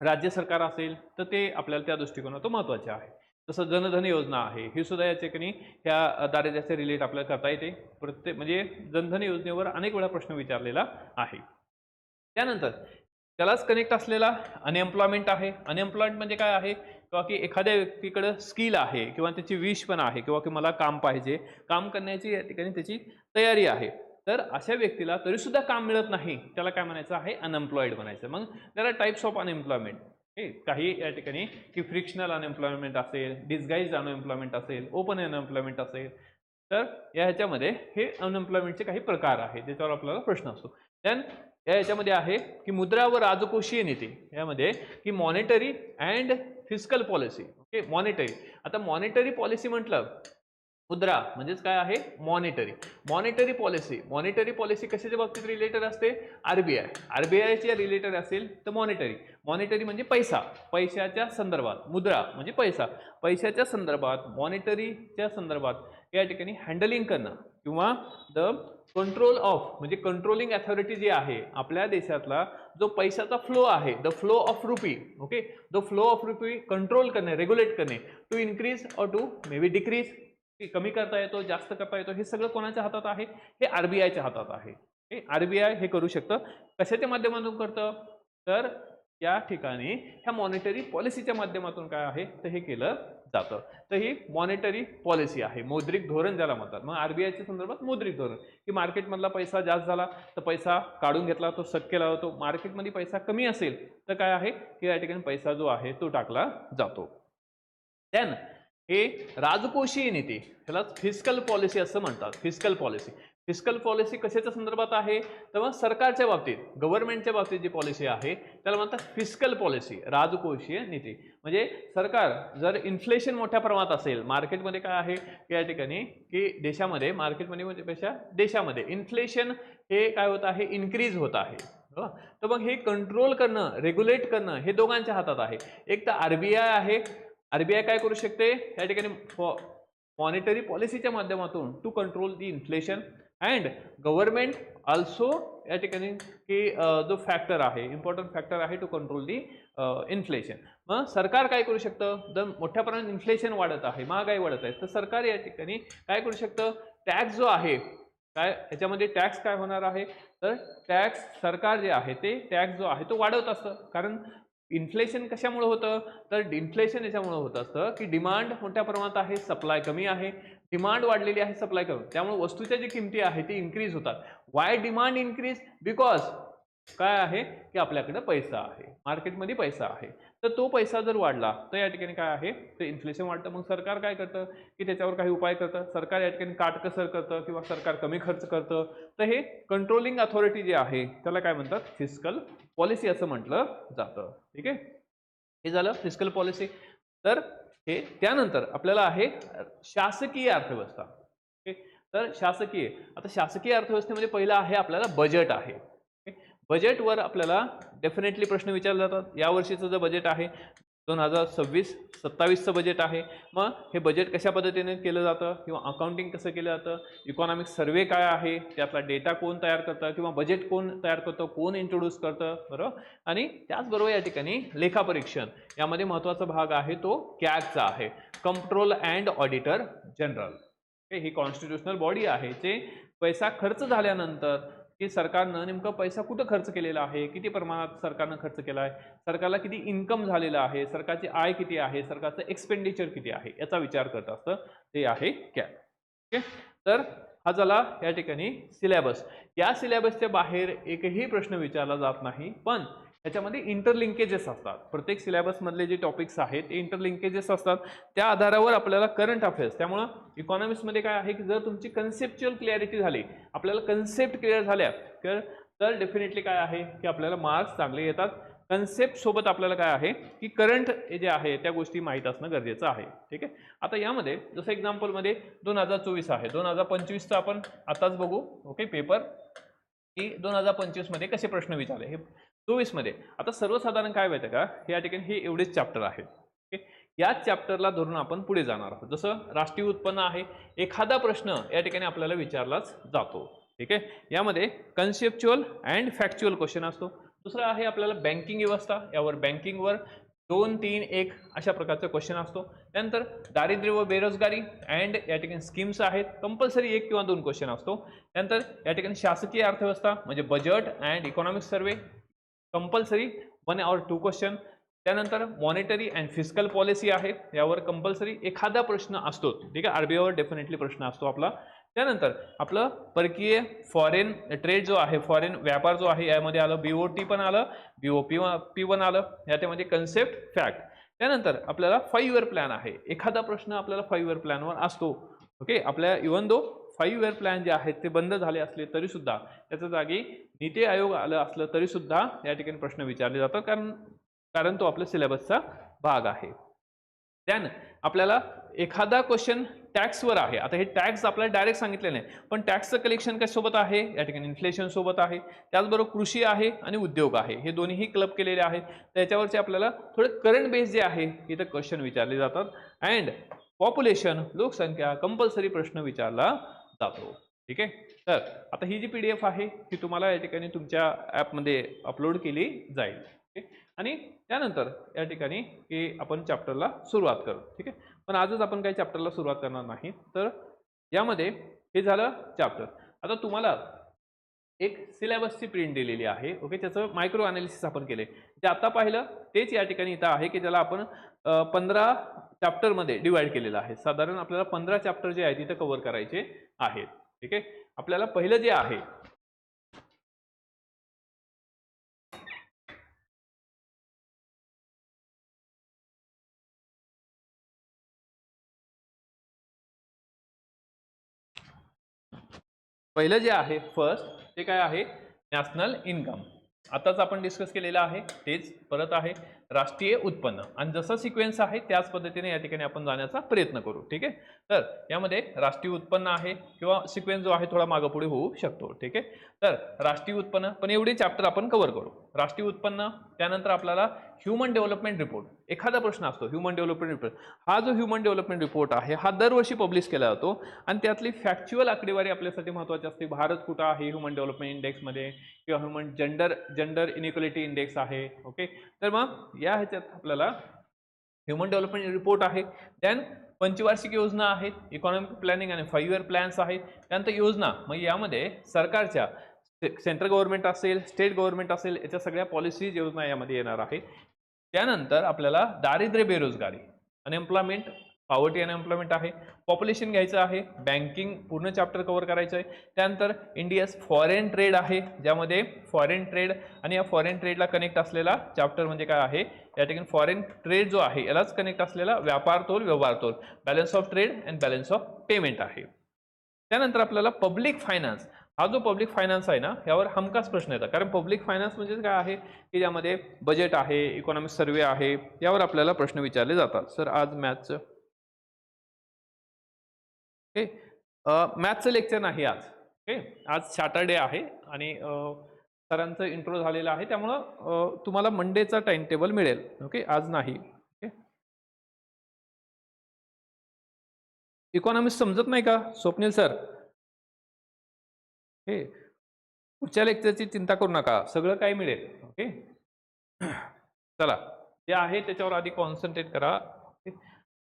राज्य सरकार असेल तर ते आपल्याला त्या दृष्टिकोनातून महत्त्वाचे आहे. जसं जनधन योजना आहे ही सुद्धा या ठिकाणी ह्या दारिद्र्याचे रिलेट आपल्याला करता येते. प्रत्येक म्हणजे जनधन योजनेवर अनेक वेळा प्रश्न विचारलेला आहे. त्यानंतर त्यालाच कनेक्ट असलेला अनएम्प्लॉयमेंट आहे. अनएम्प्लॉयमेंट म्हणजे काय आहे किंवा की एखाद्या व्यक्तीकडे स्किल आहे किंवा त्याची विश पण आहे किंवा की मला काम पाहिजे, काम करण्याची या ठिकाणी त्याची तयारी आहे, तर अशा व्यक्तीला तरी सुद्धा काम मिळत नाही त्याला काय म्हणायचं आहे, अनएम्प्लॉईड म्हणायचं. मग there are types of unemployment. काही या ठिकाणी की फ्रिक्शनल अनएम्प्लॉयमेंट असेल, डिस्गाइज अनएम्प्लॉयमेंट असेल, ओपन अनएम्प्लॉयमेंट असेल, तर या ह्याच्यामध्ये हे अनएम्प्लॉयमेंटचे काही प्रकार आहेत ज्याच्यावर आपल्याला प्रश्न असतो. देन या ह्याच्यामध्ये आहे की मुद्रा व राजकोषीय नीती, यामध्ये की monetary and fiscal policy. Okay, monetary. आता मॉनिटरी पॉलिसी म्हटलं, मुद्रा म्हणजेच काय आहे, मॉनिटरी पॉलिसी कशाच्या बाबतीत रिलेटेड असते, आरबीआयच्या रिलेटेड असेल तर मॉनिटरी म्हणजे पैशाच्या संदर्भात, मुद्रा म्हणजे पैशाच्या संदर्भात, मॉनिटरीच्या संदर्भात या ठिकाणी हँडलिंग करणं किंवा द कंट्रोल ऑफ म्हणजे कंट्रोलिंग अथॉरिटी जी आहे आपल्या देशातला जो पैशाचा फ्लो आहे, the flow of RuPay. Okay, the flow of RuPay control करणे, रेग्युलेट करणे, टू इन्क्रीज और टू मे बी डिक्रीज, कमी करता येतो, जास्त करता येतो, हे सगळं कोणाच्या हातात आहे, हे आरबीआयच्या हातात आहे. हे आरबीआय हे करू शकतं. कशाच्या माध्यमातून करतं, तर या ठिकाणी ह्या मॉनिटरी पॉलिसीच्या माध्यमातून काय आहे तर हे केलं जातं. तर ही मॉनिटरी पॉलिसी आहे, मौद्रिक धोरण ज्याला म्हणतात. मग आरबीआयच्या संदर्भात मौद्रिक धोरण की मार्केटमधला पैसा जास्त झाला तर पैसा काढून घेतला, तो सक केला जातो. मार्केटमध्ये पैसा कमी असेल तर काय आहे की या ठिकाणी पैसा जो आहे तो टाकला जातो. देन हे राजकोषीय नीती, ह्यालाच फिस्कल पॉलिसी असं म्हणतात. फिस्कल पॉलिसी कशाच्या संदर्भात आहे, तर मग सरकारच्या बाबतीत, गव्हर्नमेंटच्या बाबतीत जी पॉलिसी आहे त्याला म्हणतात फिस्कल पॉलिसी, राजकोषीय नीती. म्हणजे सरकार जर इन्फ्लेशन मोठ्या प्रमाणात असेल, मार्केटमध्ये काय आहे की या ठिकाणी की देशामध्ये, मार्केटमध्ये पेक्षा देशामध्ये इन्फ्लेशन हे काय होत आहे, इन्क्रीज होत आहे. तर मग हे कंट्रोल करणं, रेग्युलेट करणं हे दोघांच्या हातात आहे. एक तर आरबीआय आहे, आरबीआय काय करू शकते या ठिकाणी मॉनिटरी पॉलिसीच्या माध्यमातून to control the inflation, and government also या ठिकाणी की जो फॅक्टर आहे, इम्पॉर्टंट फॅक्टर आहे टू कंट्रोल दी इन्फ्लेशन. मग सरकार काय करू शकतं, जर मोठ्या प्रमाणात इन्फ्लेशन वाढत आहे, महागाई वाढत आहे, तर सरकार या ठिकाणी काय करू शकतं, टॅक्स जो आहे काय याच्यामध्ये टॅक्स काय होणार आहे, तर टॅक्स सरकार जे आहे ते टॅक्स जो आहे तो वाढवत असतं. कारण इन्फ्लेशन कशामुळे होतं, तर इन्फ्लेशन याच्यामुळे होत असतं की डिमांड मोठ्या प्रमाणात आहे, सप्लाय कमी आहे, डिमांड वाढलेली आहे, सप्लाय कमी, त्यामुळे वस्तूच्या जी किमती आहे ती इन्क्रीज होतात. वाय डिमांड इन्क्रीज, बिकॉज काय आहे की आपल्याकडे पैसा आहे, मार्केटमध्ये पैसा आहे, तर तो पैसा जर वाढला तर या ठिकाणी काय आहे, तर इन्फ्लेशन वाढतं. मग सरकार काय करतं की त्याच्यावर काही उपाय करतं, सरकार या ठिकाणी काटकसर करतं किंवा सरकार कमी खर्च करतं. तर हे कंट्रोलिंग अथॉरिटी जे आहे त्याला काय म्हणतात, फिस्कल पॉलिसी असं म्हटलं जातं. ठीक आहे, हे झालं फिस्कल पॉलिसी. तर हे त्यानंतर आपल्याला आहे शासकीय अर्थव्यवस्था. तर शासकीय, आता शासकीय अर्थव्यवस्थेमध्ये पहिला आहे आपल्याला बजेट आहे. बजेटवर आपल्याला डेफिनेटली प्रश्न विचारले जातात. या वर्षीचं जे बजेट आहे 2026-27चं बजेट आहे. मग हे बजेट कशा पद्धतीने केलं जातं किंवा अकाउंटिंग कसं केलं जातं, इकॉनॉमिक सर्वे काय आहे, त्यातला डेटा कोण तयार करतं किंवा बजेट कोण तयार करतं, कोण इंट्रोड्यूस करतं, बरोबर. आणि त्याचबरोबर या ठिकाणी लेखापरीक्षण यामध्ये महत्त्वाचा भाग आहे तो कॅगचा आहे, control and auditor general. He constitutional body आहे जे पैसा खर्च झाल्यानंतर की सरकारनं नेमकं पैसा कुठं खर्च केलेला आहे, किती प्रमाणात सरकारनं खर्च केला आहे, सरकारला किती इन्कम झालेला आहे, सरकारची आय किती आहे, सरकारचं एक्सपेंडिचर किती आहे याचा विचार करत असतं, ते आहे कॅग. ओके, तर हा झाला या ठिकाणी सिलेबस. या सिलेबसच्या बाहेर एकही प्रश्न विचारला जात नाही, पण त्याच्यामध्ये इंटरलिंकेजेस असतात. प्रत्येक सिलेबसमधले जे टॉपिक्स आहेत ते इंटरलिंकेजेस असतात, त्या आधारावर आपल्याला करंट अफेअर्स. त्यामुळं इकॉनॉमिक्समध्ये काय आहे की जर तुमची कन्सेप्च्युअल क्लॅरिटी झाली, आपल्याला कन्सेप्ट क्लिअर झाल्या तर डेफिनेटली काय आहे की आपल्याला मार्क्स चांगले येतात. कन्सेप्ट सोबत आपल्याला काय आहे की करंट जे आहे त्या गोष्टी माहीत असणं गरजेचं आहे. ठीक आहे, आता यामध्ये जसं एक्झाम्पलमध्ये 2024 आहे, 2025चं आपण आताच बघू. ओके, पेपर की 2025 मध्ये कसे प्रश्न विचारले, हे 24 मध्ये. आता सर्वसाधारण काय माहिती का, या ठिकाणी हे एवढेच चॅप्टर आहेत. याच चॅप्टरला धरून आपण पुढे जाणार आहोत. जसं राष्ट्रीय उत्पन्न आहे, एखादा प्रश्न या ठिकाणी आपल्याला विचारलाच जातो. ठीक आहे, यामध्ये कन्सेप्च्युअल अँड फॅक्च्युअल क्वेश्चन असतो. दुसरा आहे आपल्याला बँकिंग व्यवस्था, यावर बँकिंगवर 2, 3, 1 अशा प्रकारचा क्वेश्चन असतो. त्यानंतर दारिद्र्य व बेरोजगारी अँड या ठिकाणी स्कीम्स आहेत, कंपल्सरी 1 किंवा 2 क्वेश्चन असतो. त्यानंतर या ठिकाणी शासकीय अर्थव्यवस्था म्हणजे budget and economic survey, compulsory 1 or 2 question. त्यानंतर मॉनिटरी अँड फिस्कल पॉलिसी आहे, यावर कंपल्सरी एखादा प्रश्न असतो. ठीक आहे, आरबीआयवर डेफिनेटली प्रश्न असतो आपला. त्यानंतर आपलं परकीय फॉरेन ट्रेड जो आहे, फॉरेन व्यापार जो आहे, यामध्ये आलं बीओटी पण आलं, बीओपी पण आलं, याच्यामध्ये कन्सेप्ट फॅक्ट. त्यानंतर आपल्याला 5 इयर प्लॅन आहे, एखादा प्रश्न आपल्याला 5 इयर प्लॅनवर असतो. ओके, आपल्या इव्हन दो 5 इयर प्लॅन जे आहेत ते बंद झाले असले तरी सुद्धा, त्याच्या जागी नीती आयोग आलं असलं तरी सुद्धा या ठिकाणी प्रश्न विचारले जातात, कारण तो आपल्या सिलेबसचा भाग आहे. त्यान आपल्याला एखादा क्वेश्चन टॅक्सवर आहे. आता हे टॅक्स आपल्याला डायरेक्ट सांगितले नाही, पण टॅक्सचं कलेक्शन कशासोबत आहे, या ठिकाणी इन्फ्लेशन सोबत आहे. त्याचबरोबर कृषी आहे आणि उद्योग आहे, हे दोन्ही क्लब केलेले आहेत. त्याच्यावरचे आपल्याला थोडे करंट बेस जे आहे इथं क्वेश्चन विचारले जातात. अँड पॉप्युलेशन, लोकसंख्या, कंपल्सरी प्रश्न विचारला जातो. ठीक आहे, तर आता ही जी PDF आहे ती तुम्हाला या ठिकाणी तुमच्या ॲपमध्ये अपलोड केली जाईल. आणि त्यानंतर या ठिकाणी की आपण चॅप्टरला सुरुवात करू. ठीक आहे, पण आजच आपण काही चॅप्टरला सुरुवात करणार नाही. तर यामध्ये हे झालं चॅप्टर. आता तुम्हाला एक सिलेबसची प्रिंट दिलेली आहे. ओके, त्याचं मायक्रो अनालिसिस आपण केले, जे आता पाहिलं तेच या ठिकाणी इथं आहे की ज्याला आपण 15 चॅप्टरमध्ये डिवाइड केलेलं आहे. साधारण आपल्याला 15 चॅप्टर जे आहेत तिथं कव्हर करायचे आहेत. ठीक आहे, आपल्याला पहिलं जे आहे पहिलं जे आहे फर्स्ट, ते काय आहे, नॅशनल इन्कम. आताच आपण डिस्कस केलेलं आहे तेच परत आहे, राष्ट्रीय उत्पन्न. आणि जसं सिक्वेन्स आहे त्याच पद्धतीने या ठिकाणी आपण जाण्याचा प्रयत्न करू. ठीक आहे, तर यामध्ये राष्ट्रीय उत्पन्न आहे किंवा सिक्वेन्स जो आहे थोडा मागं पुढे होऊ शकतो. ठीक आहे, तर राष्ट्रीय उत्पन्न, पण एवढे चॅप्टर आपण कव्हर करू. राष्ट्रीय उत्पन्न, त्यानंतर आपल्याला ह्युमन डेव्हलपमेंट रिपोर्ट, एखादा प्रश्न असतो ह्युमन डेव्हलपमेंट रिपोर्ट. हा जो ह्युमन डेव्हलपमेंट रिपोर्ट आहे हा दरवर्षी पब्लिश केला जातो आणि त्यातली फॅक्च्युअल आकडेवारी आपल्यासाठी महत्त्वाची असते. भारत कुठं आहे ह्युमन डेव्हलपमेंट इंडेक्समध्ये किंवा ह्युमन जेंडर इनइक्वलिटी इंडेक्स आहे. ओके, तर मग या ह्याच्यात आपल्याला ह्युमन डेव्हलपमेंट रिपोर्ट आहे. देन पंचवार्षिक योजना आहेत, इकॉनॉमिक प्लॅनिंग आणि 5 इयर प्लॅन्स आहे. त्यानंतर योजना, मग यामध्ये सरकारच्या सेंट्रल गव्हर्नमेंट असेल, स्टेट गव्हर्नमेंट असेल, याच्या सगळ्या पॉलिसीज योजना यामध्ये येणार आहे. त्यानंतर आपल्याला दारिद्र्य बेरोजगारी, अनएम्प्लॉयमेंट, पॉवर्टी अनएम्प्लॉयमेंट आहे, पॉप्युलेशन घ्यायचं आहे, बँकिंग पूर्ण चॅप्टर कव्हर करायचं आहे. त्यानंतर इंडियाज फॉरेन ट्रेड आहे, ज्यामध्ये फॉरेन ट्रेड आणि या फॉरेन ट्रेडला कनेक्ट असलेला चॅप्टर म्हणजे काय आहे, या ठिकाणी फॉरेन ट्रेड जो आहे यालाच कनेक्ट असलेला व्यापार तोल व्यवहार तोल, balance of trade and balance of payment आहे. त्यानंतर आपल्याला पब्लिक फायनान्स, हा जो पब्लिक फायनान्स आहे ना यावर हमखास प्रश्न येतात, कारण पब्लिक फायनान्स म्हणजे काय आहे की ज्यामध्ये बजेट आहे, इकॉनॉमिक सर्वे आहे, यावर आपल्याला प्रश्न विचारले जातात. सर आज मॅथ्सचं ओके, मॅथ्सचं लेक्चर नाही आज. ओके, आज सॅटर्डे आहे आणि सरांचं इंट्रो झालेलं आहे, त्यामुळं तुम्हाला मंडेचा टाइम टेबल मिळेल. ओके, आज नाही. ओके, इकॉनॉमिक्स समजत नाही का स्वप्नील सर? ओके, पुढच्या लेक्चरची चिंता करू नका, सगळं काही मिळेल. ओके, चला जे आहे त्याच्यावर आधी कॉन्सन्ट्रेट करा.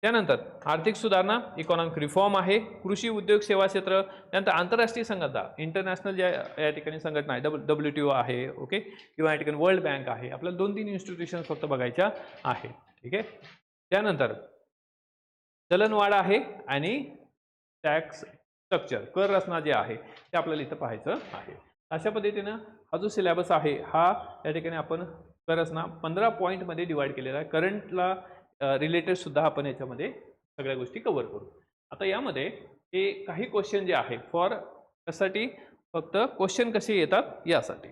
त्यानंतर आर्थिक सुधारणा, इकॉनॉमिक रिफॉर्म आहे, कृषी उद्योग सेवा क्षेत्र, त्यानंतर आंतरराष्ट्रीय संघटना, इंटरनॅशनल ज्या या ठिकाणी संघटना आहे, WTO आहे, ओके, किंवा या ठिकाणी वर्ल्ड बँक आहे, आपल्याला 2-3 इन्स्टिट्यूशन फक्त बघायच्या आहे. ठीक आहे. त्यानंतर चलनवाढ आहे आणि टॅक्स स्ट्रक्चर, कर रचना जे आहे ते आपल्याला इथं पाहायचं आहे. अशा पद्धतीनं हा जो सिलेबस आहे हा या ठिकाणी आपण कर रचना 15 पॉईंटमध्ये डिवाइड केलेला आहे. करंटला रिलेटेड सुद्धा आपण याच्यामध्ये सगळ्या गोष्टी कव्हर करू. आता यामध्ये हे काही क्वेश्चन जे आहे फॉर त्यासाठी फक्त क्वेश्चन कसे येतात यासाठी.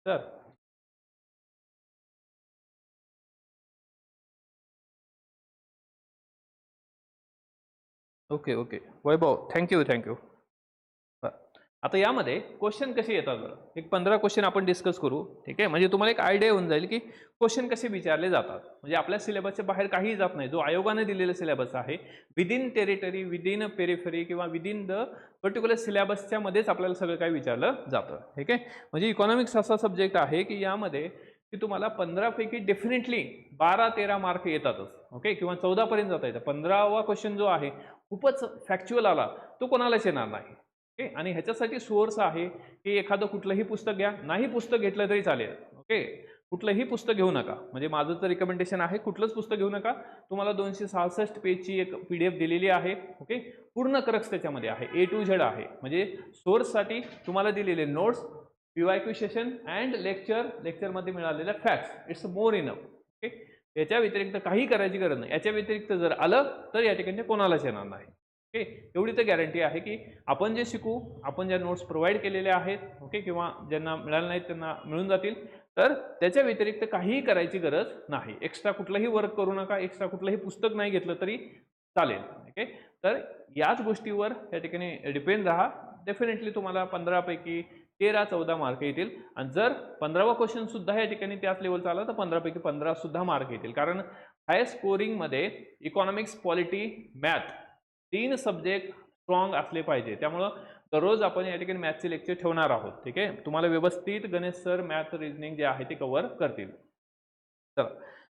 सर ओके ओके वैभव, थँक्यू. आता यामध्ये क्वेश्चन कसे येतात बरं, एक 15 क्वेश्चन आपण डिस्कस करू. ठीक आहे, म्हणजे तुम्हाला एक आयडिया होऊन जाईल की क्वेश्चन कसे विचारले जातात. म्हणजे आपल्या सिलेबसच्या बाहेर काहीही जात नाही. जो आयोगाने दिलेला सिलेबस आहे विदिन टेरिटरी, विदिन पेरिफरी किंवा विदिन द पर्टिक्युलर सिलेबसच्या मध्येच आपल्याला सगळं काही विचारलं जातं. ठीक आहे, म्हणजे इकॉनॉमिक्स असा सब्जेक्ट आहे की यामध्ये की तुम्हाला 15 पैकी डेफिनेटली 12-13 मार्क येतातच. ओके, किंवा 14 पर्यंत जाता येतं. 15वा क्वेश्चन जो आहे खूपच फॅक्च्युअल आला तो कोणालाच येणार नाही. ओके, आणि ह्याच्यासाठी सोर्स आहे की एखादं कुठलंही पुस्तक घ्या, नाही पुस्तक घेतलं तरी चालेल. ओके, कुठलंही पुस्तक घेऊ नका, म्हणजे माझं तर रिकमेंडेशन आहे कुठलंच पुस्तक घेऊ नका. तुम्हाला 266 पेजची एक PDF दिलेली आहे. ओके, पूर्ण क्रक्स त्याच्यामध्ये आहे, A to Z आहे. म्हणजे सोर्ससाठी तुम्हाला दिलेले नोट्स, PYQ सेशन अँड लेक्चरमध्ये मिळालेल्या facts, it's more enough. Okay, याच्या व्यतिरिक्त काही करायची गरज नाही. याच्या व्यतिरिक्त जर आलं तर या ठिकाणी कोणालाच येणार नाही. ओके, एवढी तर गॅरंटी आहे की आपण जे शिकू, आपण ज्या नोट्स प्रोव्हाइड केलेल्या आहेत, ओके, किंवा ज्यांना मिळाले नाहीत त्यांना मिळून जातील. तर त्याच्या व्यतिरिक्त काहीही करायची गरज नाही. एक्स्ट्रा कुठलंही वर्क करू नका, एक्स्ट्रा कुठलंही पुस्तक नाही घेतलं तरी चालेल. ओके, तर याच गोष्टीवर या ठिकाणी डिपेंड राहा. डेफिनेटली तुम्हाला 15 पैकी 13-14 मार्क येतील. आणि जर 15वा क्वेश्चन सुद्धा या ठिकाणी त्याच लेवलचा आला तर 15 पैकी 15 सुद्धा मार्क येतील. कारण हाय स्कोरिंगमध्ये economics, polity, math 3 subject strong असले पाहिजे. त्यामुळं दररोज आपण या ठिकाणी मॅथचे लेक्चर ठेवणार आहोत. ठीक आहे, तुम्हाला व्यवस्थित गणेश सर मॅथ रिजनिंग जे आहे ते कव्हर करतील. चला,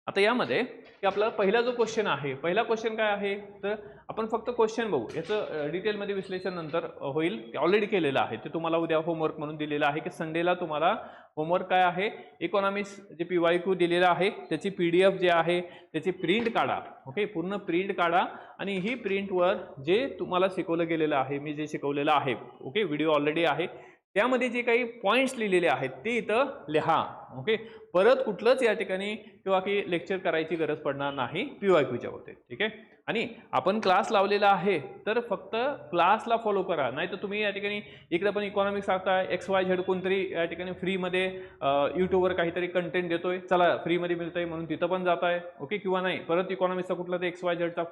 आता यामध्ये की आपला पहिला जो क्वेश्चन आहे, पहिला क्वेश्चन काय आहे तर आपण फक्त क्वेश्चन बघू. याचं डिटेलमध्ये विश्लेषण नंतर होईल, ऑलरेडी केलेलं आहे. ते तुम्हाला उद्या होमवर्क म्हणून दिलेलं आहे की संडेला तुम्हाला होमवर्क काय आहे, इकॉनॉमिक्स जे PYQ दिलेलं आहे त्याची PDF जे आहे त्याची प्रिंट काढा. ओके, पूर्ण प्रिंट काढा आणि ही प्रिंटवर जे तुम्हाला शिकवलं गेलेलं आहे, मी जे शिकवलेलं आहे, ओके, व्हिडिओ ऑलरेडी आहे, त्यामध्ये जे काही पॉईंट्स लिहिलेले आहेत ते इथं लिहा. ओके, परत कुठलंच या ठिकाणी किंवा की लेक्चर करायची गरज पडणार नाही PYQच्या होते. ठीक आहे, आणि आपण क्लास लावलेला आहे तर फक्त क्लासला फॉलो करा. नाही तर तुम्ही या ठिकाणी इकडे पण इकॉनॉमिक्स सांगताय, XYZ कोणतरी या ठिकाणी फ्रीमध्ये यूट्यूबवर काहीतरी कंटेंट देतोय, चला फ्रीमध्ये मिळतंय म्हणून तिथं पण जाताय. ओके, किंवा नाही परत इकॉनॉमिक्सचा कुठला तरी XYZचा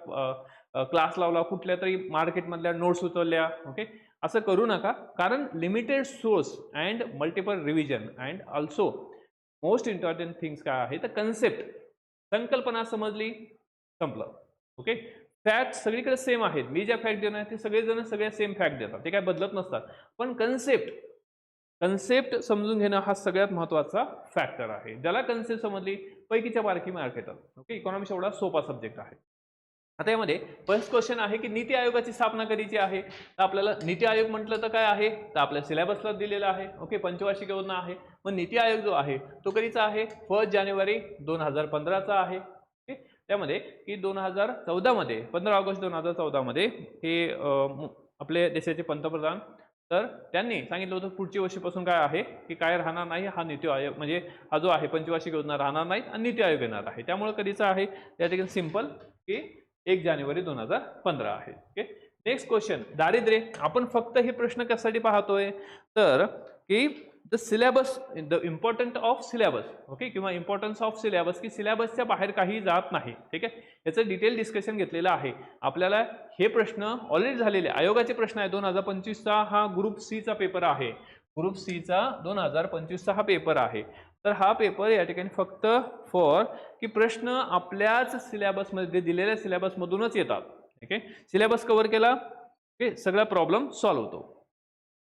क्लास लावला, कुठल्या तरी मार्केटमधल्या नोट्स उचलल्या. ओके, असं करू नका, कारण limited source and multiple revision and also most important things काय आहे तर कन्सेप्ट, संकल्पना समजली, संपलं. ओके, फॅक्ट सगळीकडे सेम आहेत. मी ज्या फॅक्ट देणार ते सगळेजण सगळ्या सेम फॅक्ट देतात, ते काय बदलत नसतात. पण कन्सेप्ट कन्सेप्ट समजून घेणं हा सगळ्यात महत्त्वाचा फॅक्टर आहे. ज्याला कन्सेप्ट समजली पैकीच्या पारखी मार्क येतात. ओके, इकॉनॉमिक्स एवढा सोपा सब्जेक्ट आहे. आता यामध्ये फर्स्ट क्वेश्चन आहे की नीती आयोगाची स्थापना कधीची आहे. तर आपल्याला नीती आयोग म्हटलं तर काय आहे, तर आपल्या सिलेबसला दिलेलं आहे. ओके, पंचवार्षिक योजना आहे. मग नीती आयोग जो आहे तो कधीचा आहे, 1 जानेवारी 2015चा आहे. ओके, त्यामध्ये की 2014 मध्ये 15 ऑगस्ट 2014 मध्ये हे आपले देशाचे पंतप्रधान, तर त्यांनी सांगितलं होतं पुढच्या वर्षीपासून काय आहे की काय राहणार नाही, हा नीती आयोग म्हणजे हा जो आहे पंचवार्षिक योजना राहणार नाही आणि नीती आयोग येणार आहे. त्यामुळे कधीचा आहे त्या ठिकाणी सिंपल की 1 जानेवारी 2015 आहे. ओके, नेक्स्ट क्वेश्चन, दारिद्र्य. आपण फक्त हे प्रश्न कशासाठी पाहतोय तर की the syllabus, the important of syllabus. Okay, किंवा इम्पॉर्टन्स ऑफ सिलेबस, की सिलेबसच्या बाहेर काही जात नाही. ठीक आहे, याचं डिटेल डिस्कशन घेतलेलं आहे. आपल्याला हे प्रश्न ऑलरेडी झालेले आयोगाचे प्रश्न आहे. 2025चा हा ग्रुप सीचा पेपर आहे. ग्रुप सीचा 2025चा हा पेपर आहे. तर हा पेपर या ठिकाणी फक्त फॉर की प्रश्न आपल्याच सिलेबसमध्ये दिलेल्या सिलेबसमधूनच येतात. ठीक आहे, सिलेबस कव्हर केला ओके, सगळा प्रॉब्लेम सॉल्व्ह होतो.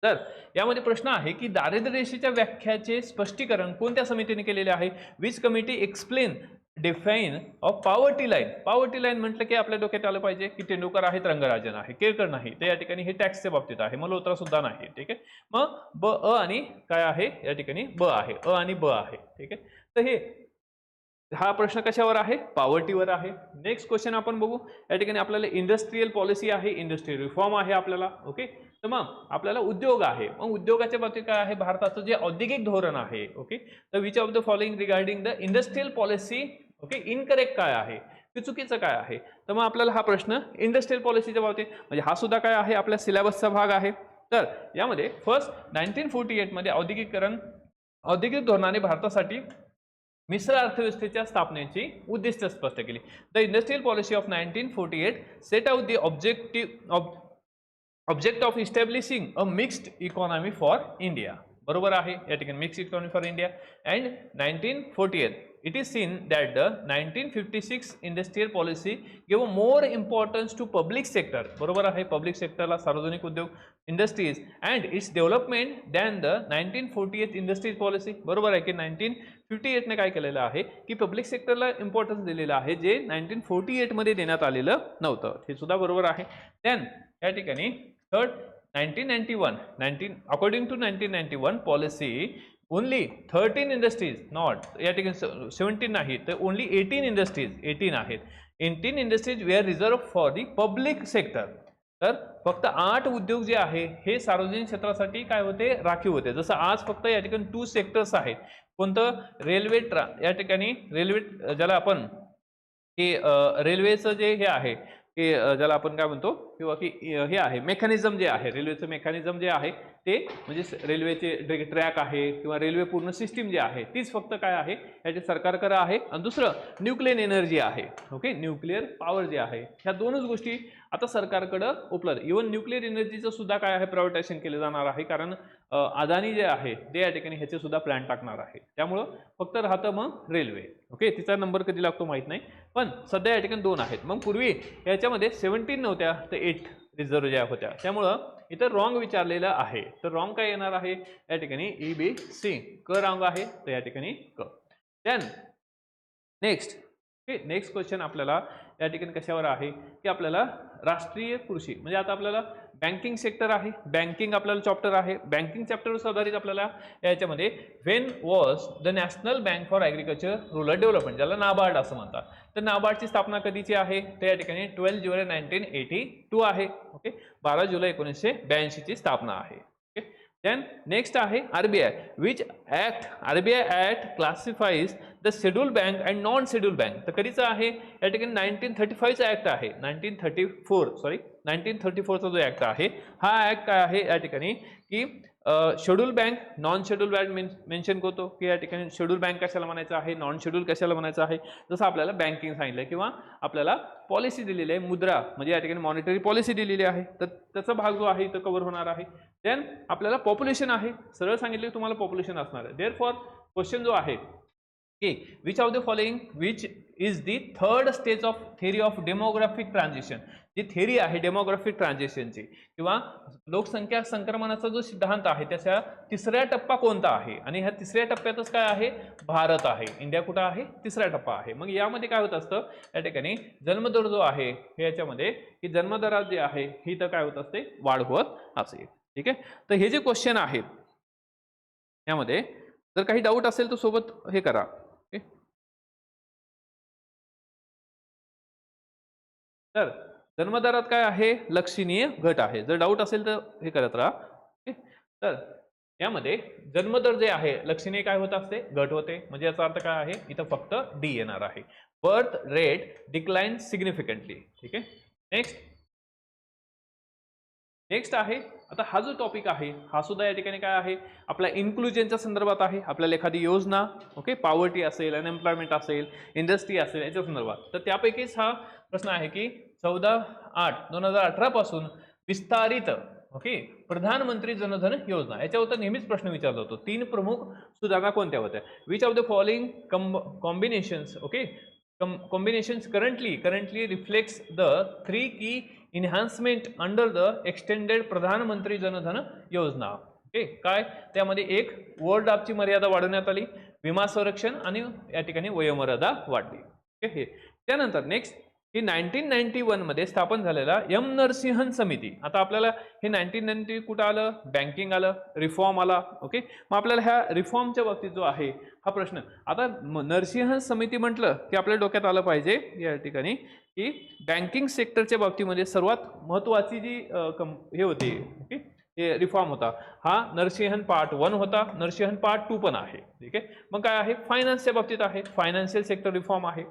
तर यामध्ये प्रश्न आहे की दारिद्र्य रेषेच्या व्याख्याचे स्पष्टीकरण कोणत्या समितीने केलेले आहे. Which committee explain define of poverty line. Poverty line म्हटलं की आपल्या डोक्यात आलं पाहिजे की तेंडुलकर आहेत, रंगराजन आहे, केळकर नाही, ते या ठिकाणी हे टॅक्सच्या बाबतीत आहे, मल्होत्रा सुद्धा नाही. ठीक आहे, मग ब अ आणि काय आहे या ठिकाणी ब आहे, अ आणि ब आहे. ठीक आहे, तर हे हा प्रश्न कशावर आहे, पॉवर्टीवर आहे. नेक्स्ट क्वेश्चन आपण बघू. या ठिकाणी आपल्याला इंडस्ट्रियल पॉलिसी आहे, इंडस्ट्रियल रिफॉर्म आहे आपल्याला. ओके, तर मग आपल्याला उद्योग आहे. मग उद्योगाच्या बाबतीत काय आहे, भारताचं जे औद्योगिक धोरण आहे. ओके, तर which of the following regarding the industrial policy okay incorrect काय आहे, की चुकीचं काय आहे. तर मग आपल्याला हा प्रश्न इंडस्ट्रियल पॉलिसीच्या बाबतीत म्हणजे हा सुद्धा काय आहे आपल्या सिलेबसचा भाग आहे. तर यामध्ये फर्स्ट 1948 मध्ये औद्योगिक धोरणाने भारतासाठी मिश्र अर्थव्यवस्थेच्या स्थापनेची उद्दिष्ट स्पष्ट केली. The industrial policy of 1948 set out the object of इस्टॅब्लिशिंग a mixed economy for India. बरोबर आहे, या ठिकाणी mixed economy for India. And 1948 it is seen that the 1956 industrial policy gave more importance to public sector. बरोबर आहे, public सेक्टरला, सार्वजनिक उद्योग, industries and it's development than the 1948 industries policy. बरोबर आहे की 1958 ने काय केलेलं आहे की पब्लिक सेक्टरला इम्पॉर्टन्स दिलेलं आहे, जे 1948 मध्ये देण्यात आलेलं नव्हतं. हे सुद्धा बरोबर आहे. देन या ठिकाणी third 1991 according to 1991 policy only 13 industries not या ठिकाणी 17 नाही तर ओनली 18 इंडस्ट्रीज 18 आहेत. 18 industries were reserve for the public sector. तर फक्त 8 उद्योग जे आहे हे सार्वजनिक क्षेत्रासाठी काय होते, राखीव होते. जसं आज फक्त या ठिकाणी 2 सेक्टर्स आहेत. कोणतं, रेल्वे या ठिकाणी रेल्वे ज्याला आपण की रेल्वेचं जे हे आहे की ज्याला आपण काय म्हणतो किंवा की हे आहे मेकॅनिझम जे आहे, रेल्वेचं मेकॅनिझम जे आहे ते म्हणजे रेल्वेचे ट्रॅक आहे किंवा रेल्वे पूर्ण सिस्टीम जी आहे तीच फक्त काय आहे याचे सरकारकडे आहे. आणि दुसरं न्यूक्लिअर एनर्जी आहे. ओके, न्यूक्लिअर पॉवर जे आहे ह्या दोनच गोष्टी आता सरकारकडे उपलब्ध. इव्हन न्यूक्लिअर एनर्जीचं सुद्धा काय आहे प्रायव्हेटायझेशन केलं जाणार आहे, कारण अदानी जे आहे ते या ठिकाणी ह्याचे सुद्धा प्लॅन टाकणार आहे. त्यामुळं फक्त राहतं मग रेल्वे. ओके, तिचा नंबर कधी लागतो माहित नाही, पण सध्या या ठिकाणी 2 आहेत. मग पूर्वी याच्यामध्ये 17 नव्हत्या तर 8 रिझर्व ज्या होत्या, त्यामुळं इथं रॉंग विचारलेलं आहे. तर रॉंग काय येणार आहे या ठिकाणी EBC, क रॉंग आहे तर या ठिकाणी क. देन नेक्स्ट नेक्स्ट क्वेश्चन आपल्याला या ठिकाणी कशावर आहे की आपल्याला राष्ट्रीय कृषी म्हणजे आता आपल्याला बँकिंग सेक्टर आहे, बँकिंग आपल्याला चॅप्टर आहे. बँकिंग चॅप्टरवर आधारित आपल्याला याच्यामध्ये when was the national bank for agriculture rural development, ज्याला नाबार्ड असं म्हणतात, तर नाबार्डची स्थापना कधीची आहे तर या ठिकाणी 12 जुलै 1982 आहे. ओके, 12 जुलै 1982 ची स्थापना आहे. Then next आहे RBI, which act RBI Act classifies the scheduled bank and non scheduled bank. तर कधीचा आहे या ठिकाणी 1935 चा ऍक्ट आहे. 1934 चा जो ऍक्ट आहे हा ऍक्ट काय आहे या ठिकाणी की schedule bank non schedule bank mention करतो की या ठिकाणी शेड्यूल बँक कशाला म्हणायचं आहे, नॉन शेड्यूल कशाला म्हणायचं आहे. जसं आपल्याला बँकिंग सांगितलं किंवा आपल्याला पॉलिसी दिलेली आहे, मुद्रा म्हणजे या ठिकाणी मॉनिटरी पॉलिसी दिलेली आहे, तर त्याचा भाग जो आहे तो कव्हर होणार आहे. देन आपल्याला पॉप्युलेशन आहे, सरळ सांगितले तुम्हाला पॉप्युलेशन असणार आहे. देअर फॉर क्वेश्चन जो आहे की which of the following which is the third stage of theory of demographic transition. जी थेरी आहे डेमोग्राफिक ट्रान्झिशनची किंवा लोकसंख्या संक्रमणाचा जो सिद्धांत आहे त्याचा तिसरा टप्पा कोणता आहे, आणि ह्या तिसऱ्या टप्प्यातच काय आहे, भारत आहे. इंडिया कुठं आहे, तिसरा टप्पा आहे. मग यामध्ये काय होत असतं, या ठिकाणी जन्मदर जो आहे हे याच्यामध्ये की जन्मदरात जे आहे ही तर काय होत असते, वाढ होत असेल. ठीक आहे, तर हे जे क्वेश्चन आहेत यामध्ये जर काही डाऊट असेल तर सोबत हे करा. तर जन्मदरात काय आहे, लक्षणीय घट आहे. जर डाऊट असेल तर हे करत राहा. तर यामध्ये जन्मदर जे आहे लक्षणीय काय होत असते, घट होते. म्हणजे याचा अर्थ काय आहे, इथं फक्त डी येणार आहे. Birth rate decline significantly. ठीक आहे, नेक्स्ट आहे. आता हा जो टॉपिक आहे हा सुद्धा या ठिकाणी काय आहे, आपल्या इन्क्लुजनच्या संदर्भात आहे. आपल्याला एखादी योजना, ओके, पॉवर्टी असेल, अनएम्प्लॉयमेंट असेल, इंडस्ट्री असेल, याच्या संदर्भात. तर त्यापैकीच हा प्रश्न आहे की 14/8/2018 पासून विस्तारित, ओके, प्रधानमंत्री जनधन योजना याच्यावर नेहमीच प्रश्न विचारला जातो. 3 प्रमुख सुधारणा कोणत्या होत्या? Which of the following combinations, okay, combinations currently reflects the 3 key enhancement under the extended प्रधानमंत्री जनधन योजना. ओके, काय त्यामध्ये एक ओव्हरड्राफ्टची मर्यादा वाढवण्यात आली, विमा संरक्षण आणि या ठिकाणी वयोमर्यादा वाढली. ओके, त्यानंतर नेक्स्ट ही 1991 मध्ये स्थापन झालेला एम नरसिंहन समिती. आता आपल्याला हे 1990 कुठं आलं, बँकिंग आलं, रिफॉर्म आला. ओके, मग आपल्याला ह्या रिफॉर्मच्या बाबतीत जो आहे हा प्रश्न, आता नरसिंहन समिती म्हटलं की आपल्या डोक्यात आलं पाहिजे या ठिकाणी की बँकिंग सेक्टरच्या बाबतीमध्ये सर्वात महत्वाची जी हे होती, ओके, हे रिफॉर्म होता हा नरसिंहन पार्ट 1 होता, नरसिंहन पार्ट 2 पण आहे. ठीक आहे, मग काय आहे, फायनान्सच्या बाबतीत आहे, फायनान्शियल सेक्टर रिफॉर्म आहे.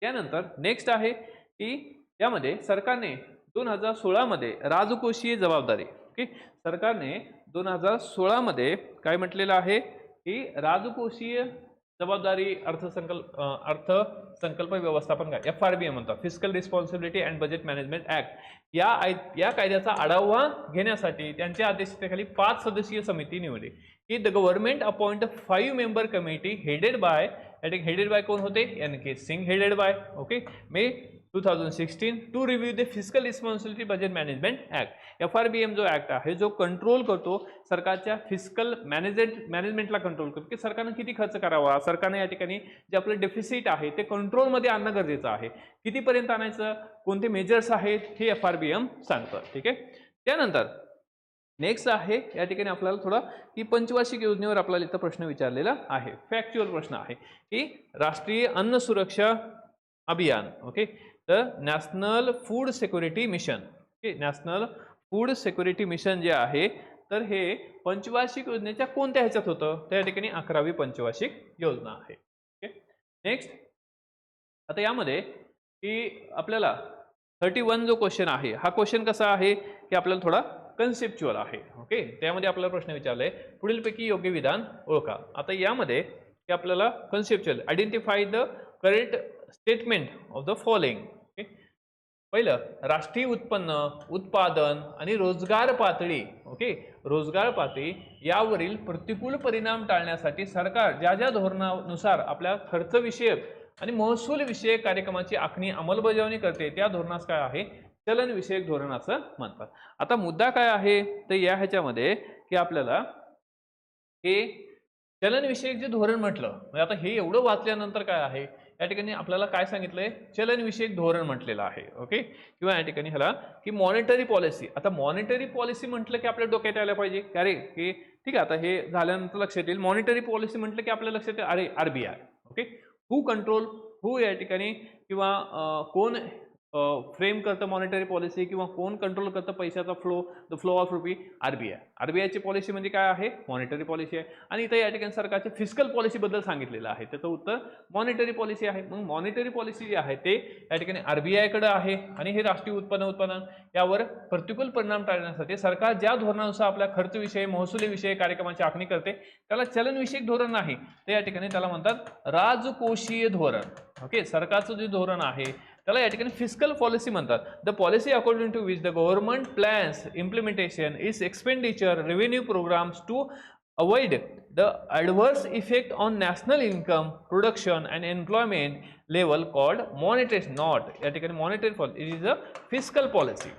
त्यानंतर नेक्स्ट आहे की यामध्ये सरकारने 2016 मध्ये राजकोषीय जबाबदारी, ओके, सरकारने 2016 मध्ये काय म्हटलेलं आहे की राजकोषीय जबाबदारी अर्थसंकल्प व्यवस्थापन काय FRBM म्हणतात, fiscal responsibility and budget management act, या कायद्याचा आढावा घेण्यासाठी त्यांच्या अध्यक्षतेखाली 5 सदस्यीय समिती निवडली की the government appoint 5 member committee headed by कोण होते, NK Singh headed by, okay, May 2016 to review the fiscal responsibility budget management act. FRBM जो ऍक्ट आहे जो कंट्रोल करतो सरकारच्या फिस्कल मॅनेजमेंटला कंट्रोल करतो की सरकारने किती खर्च करावा, सरकारने या ठिकाणी जे आपलं डेफिसिट आहे ते कंट्रोलमध्ये आणणं गरजेचं आहे, कितीपर्यंत आणायचं, कोणते मेजर्स आहेत हे FRBM सांगतं. ठीक आहे, त्यानंतर नेक्स्ट आहे या ठिकाणी आपल्याला थोडा की पंचवार्षिक योजनेवर आपल्याला इथं प्रश्न विचारलेला आहे. फॅक्च्युअल प्रश्न आहे की राष्ट्रीय अन्न सुरक्षा अभियान, ओके, तर national food security mission, okay, national food security mission जे आहे तर हे पंचवार्षिक योजनेच्या कोणत्या ह्याच्यात होतं, त्या ठिकाणी 11वी पंचवार्षिक योजना आहे. ओके, नेक्स्ट आता यामध्ये की आपल्याला 31 जो क्वेश्चन आहे हा क्वेश्चन कसा आहे की आपल्याला थोडा कन्सेप्च्युअल आहे. ओके, त्यामध्ये आपल्याला प्रश्न विचारलाय पुढीलपैकी योग्य विधान ओळखा. आता यामध्ये की आपल्याला conceptual identify the correct statement of the following. Okay, पहिलं राष्ट्रीय उत्पन्न, उत्पादन आणि रोजगार पातळी, ओके, रोजगार पातळी यावरील प्रतिकूल परिणाम टाळण्यासाठी सरकार ज्या ज्या धोरणानुसार आपल्या खर्च विषयक आणि महसूल विषयक कार्यक्रमाची आखणी अंमलबजावणी करते त्या धोरणास काय आहे, चलन विषयक धोरण असं म्हणतात. आता मुद्दा काय आहे तर या ह्याच्यामध्ये की आपल्याला हे चलन विषयक जे धोरण म्हटलं, म्हणजे आता हे एवढं वाचल्यानंतर काय आहे या ठिकाणी आपल्याला काय सांगितलंय, चलन विषयक धोरण म्हटलेलं आहे. ओके, किंवा या ठिकाणी ह्याला की मॉनिटरी पॉलिसी. आता मॉनिटरी पॉलिसी म्हटलं की आपल्या डोक्यात यायला पाहिजे अरे की ठीक आहे, आता हे झाल्यानंतर लक्षात येईल. मॉनिटरी पॉलिसी म्हटलं की आपल्या लक्षात येईल अरे RBI, ओके, हू कंट्रोल, हू या ठिकाणी किंवा कोण फ्रेम करतं मॉनिटरी पॉलिसी किंवा कोण कंट्रोल करतं पैशाचा flow, the flow of rupee, RBI. RBIची पॉलिसी म्हणजे काय आहे, मॉनिटरी पॉलिसी आहे. आणि इथं या ठिकाणी सरकारच्या फिस्कल पॉलिसीबद्दल सांगितलेलं आहे, त्याचं उत्तर मॉनिटरी पॉलिसी आहे. मग मॉनिटरी पॉलिसी जी आहे ते या ठिकाणी RBIकडे आहे आणि हे राष्ट्रीय उत्पन्न यावर प्रतिकूल परिणाम टाळण्यासाठी सरकार ज्या धोरणानुसार आपल्या खर्चविषयी महसुलीविषयी कार्यक्रमाची आखणी करते त्याला चलनविषयक धोरण नाही, ते या ठिकाणी त्याला म्हणतात राजकोषीय धोरण. ओके, सरकारचं जे धोरण आहे त्याला या ठिकाणी फिस्कल पॉलिसी म्हणतात. The policy according to which the government plans implementation is expenditure revenue programmes to avoid the adverse effect on national income, production and employment level called monetary, not या ठिकाणी monetary policy, it is a fiscal policy.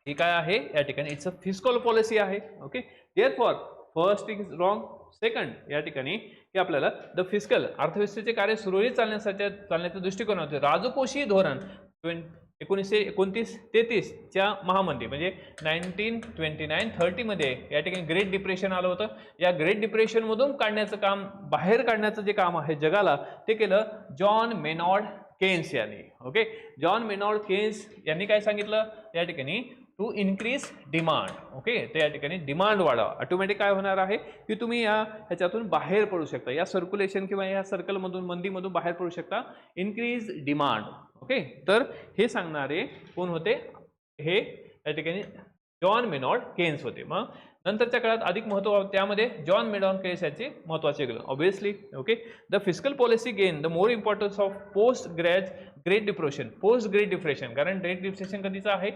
ही काय आहे या ठिकाणी, it's a fiscal policy आहे. Okay, therefore first is wrong. Second या ठिकाणी की आपल्याला द फिस्कल अर्थव्यवस्थेचे कार्य सुरळीत चालण्याच्या दृष्टिकोनातून राजकोषीय धोरण 1929-33 च्या महामंदी म्हणजे 1929-30 मध्ये या ठिकाणी ग्रेट डिप्रेशन आलं होतं. या ग्रेट डिप्रेशन मधून काढण्याचं काम, बाहेर काढण्याचं जे काम आहे जगाला, ते केलं जॉन मेनॉर्ड केन्स यांनी. ओके, जॉन मेनॉर्ड केन्स यांनी काय सांगितलं या ठिकाणी, टू इन्क्रीज डिमांड. ओके, तर या ठिकाणी डिमांड वाढवा, ऑटोमॅटिक काय होणार आहे की तुम्ही ह्याच्यातून बाहेर पडू शकता, या सर्क्युलेशन किंवा या सर्कलमधून, मंदीमधून बाहेर पडू शकता. Increase demand. ओके, तर हे सांगणारे कोण होते, हे या ठिकाणी जॉन मेनॉर्ड केन्स होते. मग नंतरच्या काळात अधिक महत्व त्यामध्ये जॉन मेनॉर्ड केन्स याचे महत्वाचे गेलं obviously. Okay, the fiscal policy gain the more importance of post great depression. Post great depression, कारण ग्रेट डिप्रेशन कधीचं आहे,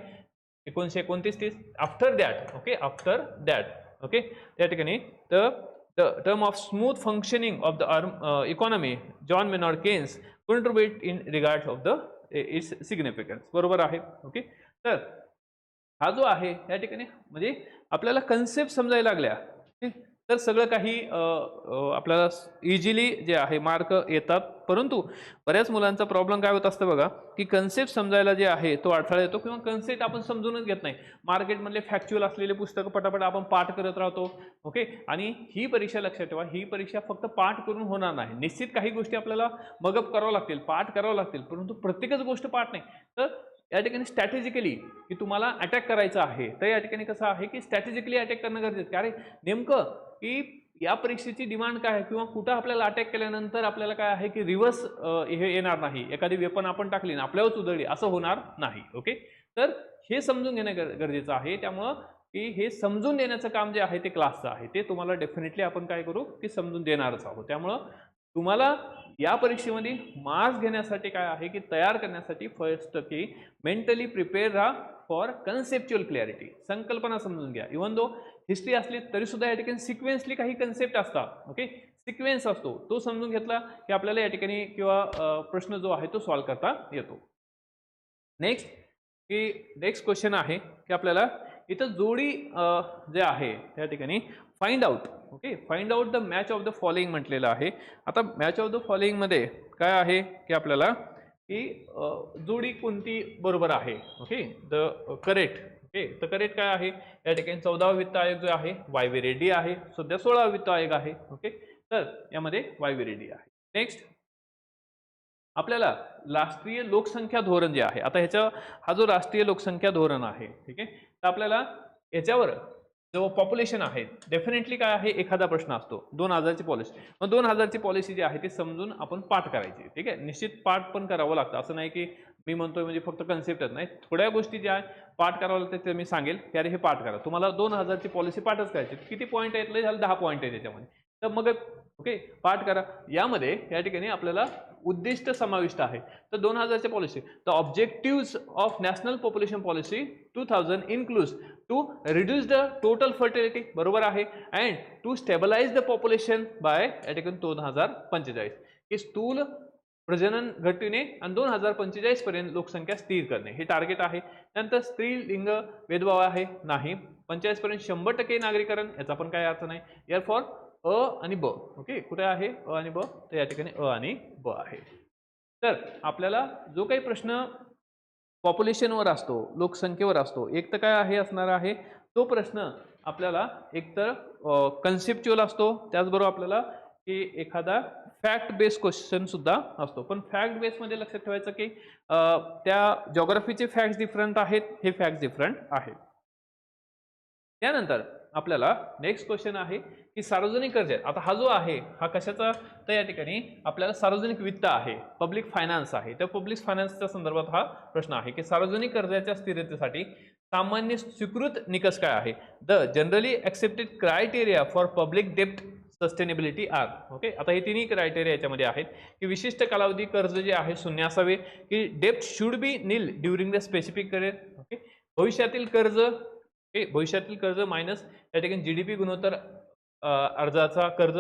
1929-30. After that, okay, after that. Okay, त्या ठिकाणी the term of smooth functioning of the economy John Maynard Keynes contribute in regards of the its significance. बरोबर आहे. Okay, तर हा जो आहे या ठिकाणी म्हणजे आपल्याला कन्सेप्ट समजायला लागल्या, तर सगळं काही आपल्याला इझिली जे आहे मार्क येतात. परंतु बऱ्याच मुलांचा प्रॉब्लेम काय होत असतं बघा, की कन्सेप्ट समजायला जे आहे तो अडथळा येतो, किंवा कन्सेप्ट आपण समजूनच घेत नाही. मार्केटमधले फॅक्च्युअल असलेले पुस्तकं पटापट आपण पाठ करत राहतो. ओके, आणि ही परीक्षा लक्षात ठेवा, ही परीक्षा फक्त पाठ करून होणार नाही. निश्चित काही गोष्टी आपल्याला मगअप करावं लागतील, पाठ करावं लागतील, परंतु प्रत्येकच गोष्ट पाठ नाही. तर या ठिकाणी स्ट्रॅटेजिकली की तुम्हाला अटॅक करायचं आहे, तर या ठिकाणी कसं आहे की स्ट्रॅटेजिकली अटॅक करणं गरजेचं. कारण नेमकं की या परीक्षेची डिमांड काय आहे, किंवा कुठं आपल्याला अटॅक केल्यानंतर आपल्याला काय आहे की रिव्हर्स हे येणार नाही, एखादी वेपन आपण टाकली ना आपल्यावरच उधळली, असं होणार नाही. ओके, तर हे समजून घेणं गरजेचं आहे. त्यामुळं की हे समजून देण्याचं काम जे आहे ते क्लासचं आहे, ते तुम्हाला डेफिनेटली आपण काय करू की समजून देणारच आहोत. त्यामुळं तुम्हाला या परीक्षेमध्ये मार्क्स घेण्यासाठी काय आहे की तयार करण्यासाठी फर्स्ट की मेंटली प्रिपेअर राहा फॉर कन्सेप्च्युअल क्लॅरिटी. संकल्पना समजून घ्या. इव्हन दो हिस्ट्री असली तरी सुद्धा या ठिकाणी सिक्वेन्सली काही कन्सेप्ट असतात. ओके, सिक्वेन्स असतो, तो समजून घेतला की आपल्याला या ठिकाणी किंवा प्रश्न जो आहे तो सॉल्व्ह करता येतो. नेक्स्ट क्वेश्चन आहे की आपल्याला इथं जोडी जे आहे त्या ठिकाणी find out. Okay, find out the match of the following म्हटलेलं आहे. आता मॅच ऑफ द फॉलोइंग मध्ये काय आहे की आपल्याला की जोडी कोणती बरोबर आहे. Okay, the correct. ओके, तर करेक्ट काय आहे या ठिकाणी 14वा वित्त आयोग जो आहे वाय.व्ही. रेड्डी आहे, सध्या 16वा वित्त आयोग आहे. ओके, तर यामध्ये वाय.व्ही. रेड्डी आहे. नेक्स्ट आपल्याला राष्ट्रीय लोकसंख्या धोरण जे आहे, आता ह्याचा हा जो राष्ट्रीय लोकसंख्या धोरण आहे, ठीक आहे, तर आपल्याला याच्यावर जो पॉप्युलेशन आहे डेफिनेटली काय आहे, एखादा प्रश्न असतो 2000ची पॉलिसी. मग 2000ची पॉलिसी जी आहे ती समजून आपण पाठ करायची. ठीक आहे, निश्चित पाठ पण करावं लागतं, असं नाही की मी म्हणतोय म्हणजे फक्त कन्सेप्टच नाही, थोड्या गोष्टी ज्या पाठ करावं लागतं ते मी सांगेल की अरे हे पाठ करा. तुम्हाला 2000ची पॉलिसी पाठच करायची. किती पॉईंट आहेत लय झालं, 10 पॉईंट आहेत त्याच्यामध्ये, तर मग ओके पाठ करा. यामध्ये या ठिकाणी आपल्याला उद्दिष्ट समाविष्ट आहे. तर 2000च्या policy, the objectives of national population policy 2000 includes to reduce the total fertility, बरोबर आहे, and to stabilise the population by या ठिकाणी 2045, की स्थूल प्रजनन घटीने आणि 2045 पर्यंत लोकसंख्या स्थिर करणे हे टार्गेट आहे. त्यानंतर स्त्री लिंग भेदभाव आहे नाही, 45 पर्यंत 100% नागरीकरण, याचा पण काय अर्थ नाही. यार फॉर अ आणि ब. ओके, कुठे आहे अ आणि ब, तर या ठिकाणी अ आणि ब आहे. तर आपल्याला जो काही प्रश्न पॉप्युलेशनवर असतो, लोकसंख्येवर असतो, एक तर काय आहे असणार आहे तो प्रश्न आपल्याला एकतर कन्सेप्च्युअल असतो, त्याचबरोबर आपल्याला की एखादा फॅक्ट बेस्ड क्वेश्चन सुद्धा असतो. पण फॅक्ट बेसमध्ये लक्षात ठेवायचं की त्या जॉग्राफीचे फॅक्ट्स डिफरंट आहेत, हे फॅक्ट्स डिफरंट आहेत. त्यानंतर आपल्याला नेक्स्ट क्वेश्चन आहे की सार्वजनिक कर्ज. आता हा जो आहे हा कशाचा, तर या ठिकाणी आपल्याला सार्वजनिक वित्त आहे, पब्लिक फायनान्स आहे. तर पब्लिक फायनान्सच्या संदर्भात हा प्रश्न आहे की सार्वजनिक कर्जाच्या स्थिरतेसाठी सामान्य स्वीकृत निकष काय आहे. The generally accepted criteria for public डेप्ट सस्टेनेबिलिटी आर. ओके, आता हे तिन्ही क्रायटेरिया याच्यामध्ये आहेत की विशिष्ट कालावधी कर्ज जे आहे शून्य असावे, की डेप्ट should be nil during the specific period. Okay, भविष्यातील कर्ज मायनस या ठिकाणी जीडीपी गुणोत्तर अर्जाचा कर्ज,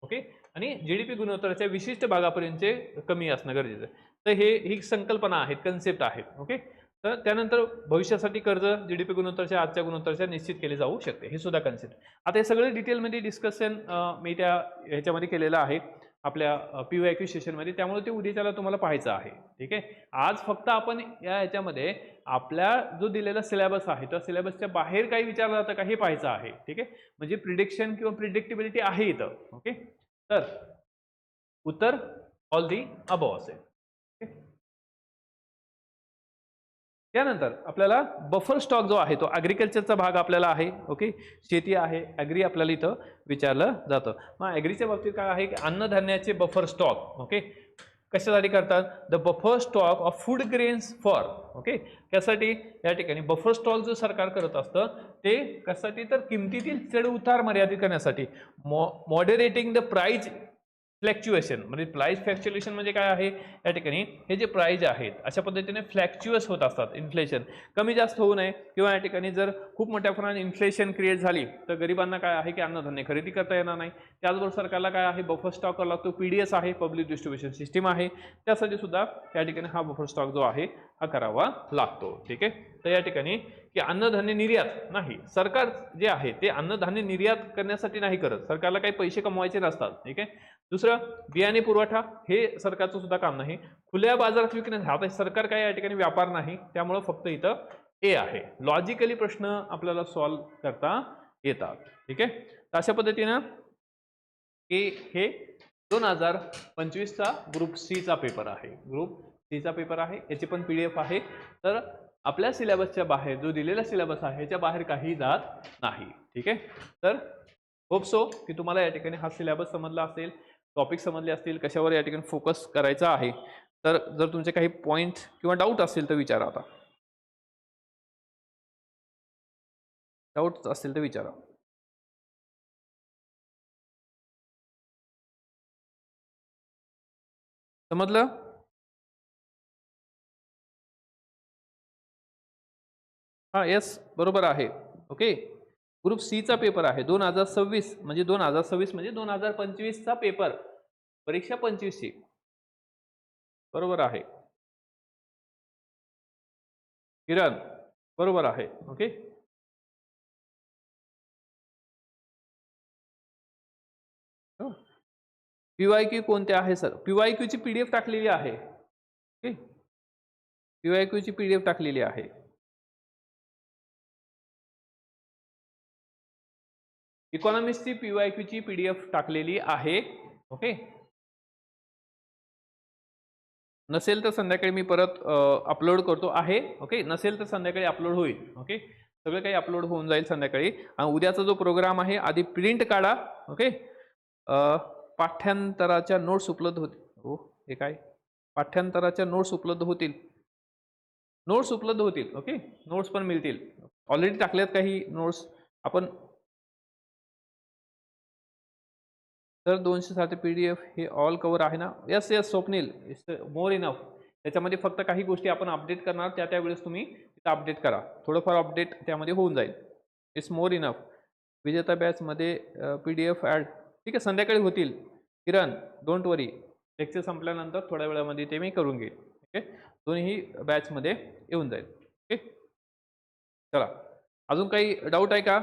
ओके, आणि जीडीपी गुणोत्तराच्या विशिष्ट भागापर्यंतचे कमी असणं गरजेचं आहे. तर ही संकल्पना आहेत, कन्सेप्ट आहेत. ओके, तर त्यानंतर भविष्यासाठी कर्ज जीडीपी गुणोत्तराच्या आजच्या गुणोत्तराच्या निश्चित केले जाऊ शकते, हे सुद्धा कन्सेप्ट. आता हे सगळं डिटेलमध्ये डिस्कशन मी त्या ह्याच्यामध्ये केलेलं आहे आपल्या PYQ सेशनमध्ये, त्यामुळे ते उद्याच्याला तुम्हाला पाहायचं आहे. ठीक आहे, आज फक्त आपण या ह्याच्यामध्ये आपल्या जो दिलेला सिलेबस आहे त्या सिलेबसच्या बाहेर काही विचारलं जातं का हे पाहायचं आहे. ठीक आहे, म्हणजे प्रिडिक्शन किंवा प्रिडिक्टिबिलिटी आहे इथं. ओके, तर उत्तर ऑल दी अबव असेल. त्यानंतर आपल्याला बफर स्टॉक जो आहे तो ॲग्रिकल्चरचा भाग आपल्याला आहे. ओके, शेती आहे, ॲग्री आपल्याला इथं विचारलं जातं. मग ॲग्रीच्या बाबतीत काय आहे की अन्नधान्याचे बफर स्टॉक. ओके, कशासाठी करतात? The buffer stock of food grains for. Okay, त्यासाठी या ठिकाणी बफर स्टॉक जो सरकार करत असतं ते कशासाठी? तर किमतीतील चढ उतार मर्यादित करण्यासाठी. Moderating the price fluctuation. म्हणजे प्राइस फ्लॅक्च्युएशन म्हणजे काय आहे? या ठिकाणी हे जे प्राइस आहेत अशा पद्धतीने फ्लॅक्च्युअस होत असतात. इन्फ्लेशन कमी जास्त होऊ नये, किंवा या ठिकाणी जर खूप मोठ्या प्रमाणात इन्फ्लेशन क्रिएट झाली तर गरिबांना काय आहे की अन्नधान्य खरेदी करता येणार नाही. त्याचबरोबर सरकारला काय आहे? बफर स्टॉक करावा लागतो. PDS आहे, पब्लिक डिस्ट्रीब्युशन सिस्टीम आहे, त्यासाठी सुद्धा या ठिकाणी हा बफर स्टॉक जो आहे हा करावा लागतो. ठीक आहे, तर या ठिकाणी की अन्नधान्य निर्यात नाही, सरकार जे आहे ते अन्नधान्य निर्यात करण्यासाठी नाही करत, सरकारला काही पैसे कमवायचे नसतात. ठीक आहे, दुसरं बियाणे पुरवठा हे सरकारचं सुद्धा काम नाही. खुल्या बाजारात विकणे, आता सरकार काय या ठिकाणी व्यापार नाही, त्यामुळे फक्त इथं ए आहे. लॉजिकली प्रश्न आपल्याला सॉल्व्ह करता येतात. ठीक आहे, तर अशा पद्धतीनं हे 2025चा ग्रुप सी चा पेपर आहे. ग्रुप सी चा पेपर आहे, याची पण PDF आहे. तर आपल्या सिलेबसच्या बाहेर जो दिलेला सिलेबस आहे याच्या बाहेर काही जात नाही. ठीक आहे, तर होप सो की तुम्हाला या ठिकाणी हा सिलेबस समजला असेल, टॉपिक समजले असतील, कशावर या ठिकाणी फोकस करायचा आहे. तर जर तुमचे काही पॉइंट किंवा डाऊट असेल तर विचारा. आता डाऊट असेल तर विचारा. समजलं? हा, येस, बरोबर आहे. ओके, ग्रुप सी चा पेपर आहे 2026, म्हणजे 2026 म्हणजे 2025चा पेपर, परीक्षा 25ची. बरोबर आहे किरण, बरोबर आहे. ओके, PYQ कोणते आहे सर? PYQ ची PDF टाकलेली आहे. ओके, PYQ ची PDF टाकलेली आहे. इकॉनॉमिक्सची PYQ ची PDF टाकलेली आहे. ओके, नसेल तर संध्याकाळी मी परत अपलोड करतो आहे. ओके, नसेल तर संध्याकाळी अपलोड होईल. ओके, सगळं काही अपलोड होऊन जाईल संध्याकाळी. आणि उद्याचा जो प्रोग्राम आहे आधी प्रिंट काढा. ओके, पाठ्यांतराच्या नोट्स उपलब्ध होतील. हो, हे काय? पाठ्यांतराच्या नोट्स उपलब्ध होतील. नोट्स उपलब्ध होतील. ओके, नोट्स पण मिळतील. ऑलरेडी टाकल्यात काही नोट्स आपण. तर 207 PDF हे ऑल कवर आहे ना? Yes yes Swapnil, it's more enough. त्याच्यामध्ये फक्त काही गोष्टी आपण अपडेट करणार, त्यावेळेस तुम्ही तिथं अपडेट करा. थोडंफार अपडेट त्यामध्ये होऊन जाईल. It's more enough. विजेता बॅचमध्ये PDF ॲड. ठीक आहे, संध्याकाळी होतील. किरण, डोंट वरी, लेक्चर संपल्यानंतर थोड्या वेळामध्ये ते मी करून घेईन. ओके, दोन्ही बॅचमध्ये येऊन जाईल. ओके, चला, अजून काही डाऊट आहे का?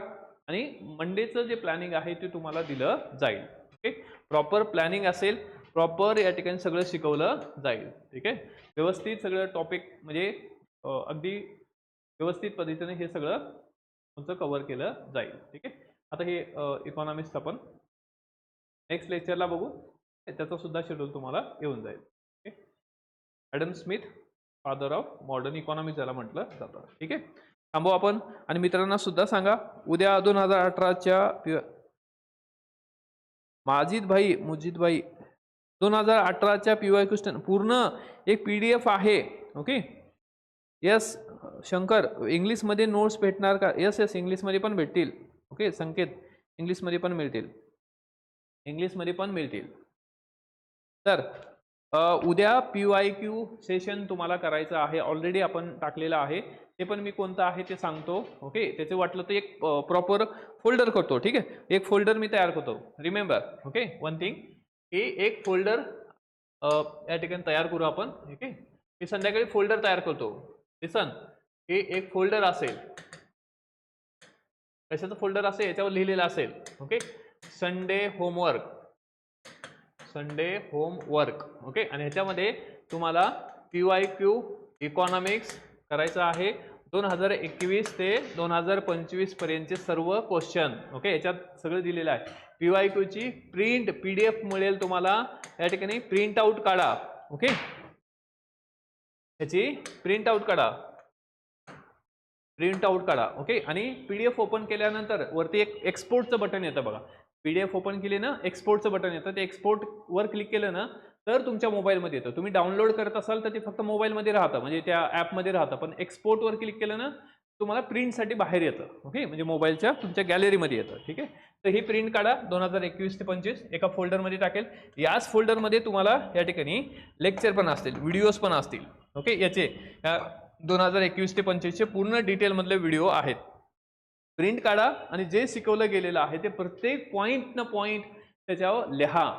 आणि मंडेचं जे प्लॅनिंग आहे ते तुम्हाला दिलं जाईल. ओके, प्रॉपर प्लॅनिंग असेल, प्रॉपर या ठिकाणी सगळं शिकवलं जाईल. ठीक आहे, व्यवस्थित सगळं टॉपिक म्हणजे अगदी व्यवस्थित पद्धतीने हे सगळं तुमचं कव्हर केलं जाईल. ठीक आहे, आता हे इकॉनॉमिक्स आपण नेक्स्ट लेक्चरला बघू, त्याचा सुद्धा शेड्यूल तुम्हाला येऊन जाईल. Okay, Adam Smith, father of modern economy ज्याला म्हटलं जातं. ठीक आहे, थांबू आपण. आणि मित्रांना सुद्धा सांगा उद्या 2018च्या मुजिद भाई 2018च्या PYQ क्वेश्चन पूर्ण एक PDF आहे. ओके, यस शंकर, इंग्लिशमध्ये नोट्स भेटणार का? यस यस, इंग्लिशमध्ये पण भेटतील. ओके, संकेत, इंग्लिशमध्ये पण मिळतील. इंग्लिशमध्ये पण मिळतील. तर उद्या PYQ सेशन तुम्हाला करायचं आहे, ऑलरेडी आपण टाकलेलं आहे. ते पण मी कोणतं आहे ते सांगतो. ओके, त्याचे वाटलं तर एक प्रॉपर फोल्डर करतो. ठीक आहे, एक फोल्डर मी तयार करतो. रिमेंबर, ओके, वन थिंग, हे एक फोल्डर या ठिकाणी तयार करू आपण. ओके, मी संध्याकाळी फोल्डर तयार करतो. लिसन, हे एक फोल्डर असेल, कशाचं फोल्डर असेल, याच्यावर लिहिलेलं असेल. Okay, Sunday homework, Sunday homework. Okay, आणि ह्याच्यामध्ये तुम्हाला PYQ इकॉनॉमिक्स करायचं आहे. 2021 ते 2025 पर्यंतचे सर्व क्वेश्चन. ओके, याच्यात सगळं दिलेलं आहे. PYQ ची प्रिंट PDF मिळेल तुम्हाला, या ठिकाणी प्रिंट आउट काढा. ओके, याची प्रिंट आउट काढा, प्रिंट आउट काढा. ओके, आणि PDF ओपन केल्यानंतर वरती एक एक्सपोर्टचं बटन येतं बघा. PDF ओपन केली ना, एक्सपोर्टचं बटन येतं, ते एक्सपोर्टवर क्लिक केलं ना तर तुमच्या मोबाईलमध्ये येतं. तुम्ही डाउनलोड करत असाल तर ते फक्त मोबाईलमध्ये राहतं, म्हणजे त्या ॲपमध्ये राहतं. पण एक्सपोर्टवर क्लिक केलं ना तुम्हाला प्रिंटसाठी बाहेर येतं. ओके, म्हणजे मोबाईलच्या तुमच्या गॅलरीमध्ये येतं. ठीक आहे, तर ही प्रिंट काढा 2021 ते 25 एका फोल्डरमध्ये टाकेल. याच फोल्डरमध्ये तुम्हाला या ठिकाणी लेक्चर पण असतील, व्हिडिओज पण असतील. ओके, याचे 2021 ते 25 चे पूर्ण डिटेलमधले व्हिडिओ आहेत. प्रिंट काढा आणि जे शिकवलं गेलेलं आहे ते प्रत्येक पॉईंट ना पॉईंट त्याच्यावर लिहा.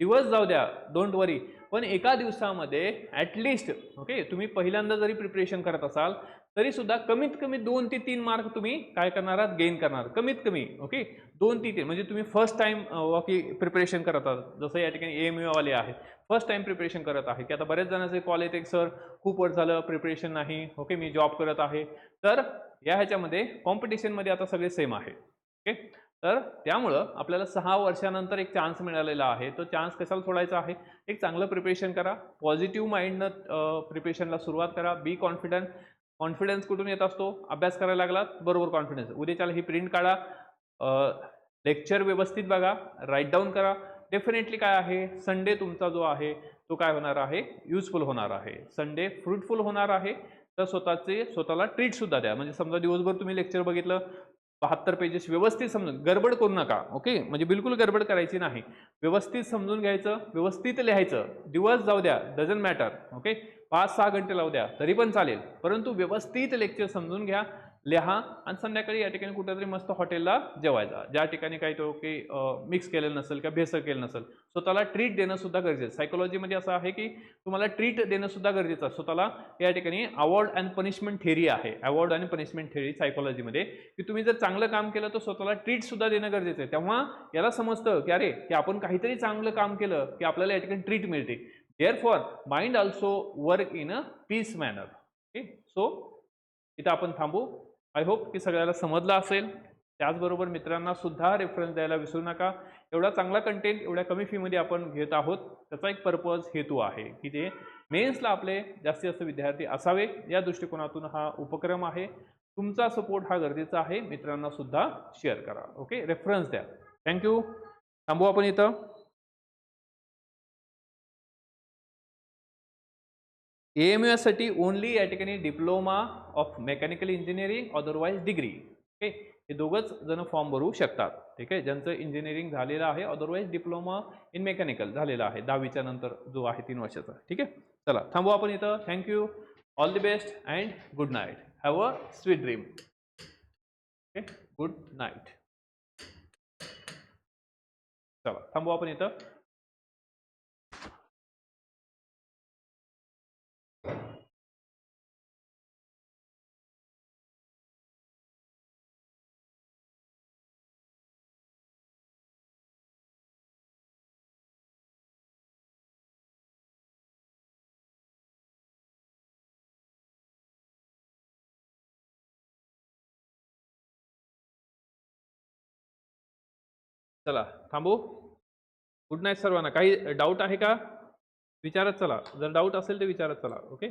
दिवस जाऊ द्या, डोंट वरी, पण एका दिवसामध्ये ॲटलिस्ट, ओके, तुम्ही पहिल्यांदा जरी प्रिपरेशन करत असाल तरी सुद्धा कमीत कमी 2 ते 3 मार्क तुम्ही काय करणार आहात, गेन करणार, कमीत कमी. ओके, 2 ते 3, म्हणजे तुम्ही फर्स्ट टाइम प्रिपरेशन करत आहात. जसं या ठिकाणी AMU वाले आहेत, फर्स्ट टाइम प्रिपरेशन करत आहे, की आता बरेच जणांचे कॉल येते, सर खूप वर्ष झालं प्रिपरेशन नाही. ओके, मी जॉब करत आहे. तर या ह्याच्यामध्ये कॉम्पिटिशनमध्ये आता सगळे सेम आहे. ओके, तर त्यामुळं आपल्याला 6 वर्षानंतर एक चान्स मिळालेला आहे. तो चान्स कशाला सोडायचा आहे? एक चांगलं प्रिपरेशन करा, पॉझिटिव्ह माइंडनं प्रिपरेशनला सुरुवात करा. बी कॉन्फिडंट. कॉन्फिडन्स कुठून येत असतो? अभ्यास करायला लागलात बरोबर कॉन्फिडन्स. उद्याच्याला ही प्रिंट काढा, लेक्चर व्यवस्थित बघा, राईट डाऊन करा. डेफिनेटली काय आहे, संडे तुमचा जो आहे तो काय होणार आहे, युजफुल होणार आहे. संडे फ्रुटफुल होणार आहे. तर स्वतःला ट्रीट सुद्धा द्या. म्हणजे समजा दिवसभर तुम्ही लेक्चर बघितलं, 72 पेजेस व्यवस्थित समजून, गडबड करू नका. ओके, म्हणजे बिलकुल गडबड करायची नाही. व्यवस्थित समजून घ्यायचं, व्यवस्थित लिहायचं. दिवस जाऊ द्या, डझंट मॅटर. ओके, 5-6 घंटे लावू द्या तरी पण चालेल, परंतु व्यवस्थित लेक्चर समजून घ्या, लिहा, आणि संध्याकाळी या ठिकाणी कुठेतरी मस्त हॉटेलला जेवायचा, ज्या ठिकाणी काही तो की मिक्स केलेलं नसेल किंवा भेसळ केलं नसेल. स्वतःला ट्रीट देणं सुद्धा गरजेचं. सायकोलॉजीमध्ये असं आहे की तुम्हाला ट्रीट देणं सुद्धा गरजेचं आहे स्वतःला. या ठिकाणी अवॉर्ड अँड पनिशमेंट थेअरी आहे, अवॉर्ड आणि पनिशमेंट थेअरी सायकोलॉजीमध्ये, की तुम्ही जर चांगलं काम केलं तर स्वतःला ट्रीट सुद्धा देणं गरजेचं आहे. तेव्हा याला समजतं की अरे, की आपण काहीतरी चांगलं काम केलं की आपल्याला या ठिकाणी ट्रीट मिळते. Therefore mind also work in a peace manner. Okay, so इथं आपण थांबू. आय होप की सगळ्याला समजलं असेल. त्याचबरोबर मित्रांना सुद्धा रेफरन्स द्यायला विसरू नका. एवढा चांगला कंटेंट एवढ्या कमी फीमध्ये आपण घेत आहोत, त्याचा एक पर्पज हेतू आहे की ते मेन्सला आपले जास्तीत जास्त विद्यार्थी असावे, या दृष्टिकोनातून हा उपक्रम आहे. तुमचा सपोर्ट हा गरजेचा आहे. मित्रांना सुद्धा शेअर करा. ओके, रेफरन्स द्या. थँक्यू. थांबू आपण इथं. AMU साठी ओनली या ठिकाणी diploma of mechanical engineering, otherwise degree. Okay, हे दोघंच जण फॉर्म भरू शकतात. ठीक आहे, ज्यांचं इंजिनिअरिंग झालेलं आहे, अदरवाईज डिप्लोमा इन मेकॅनिकल झालेला आहे 10वीच्या नंतर जो आहे 3 वर्षाचा. ठीक आहे, चला थांबू आपण इथं. Thank you. All the best and good night. Have a sweet dream. Okay, good night. चला थांबू आपण इथं. चला थांबू. गुड नाईट सर्वांना. काही डाऊट आहे का? विचारत चला. जर डाऊट असेल तर विचारत चला. ओके.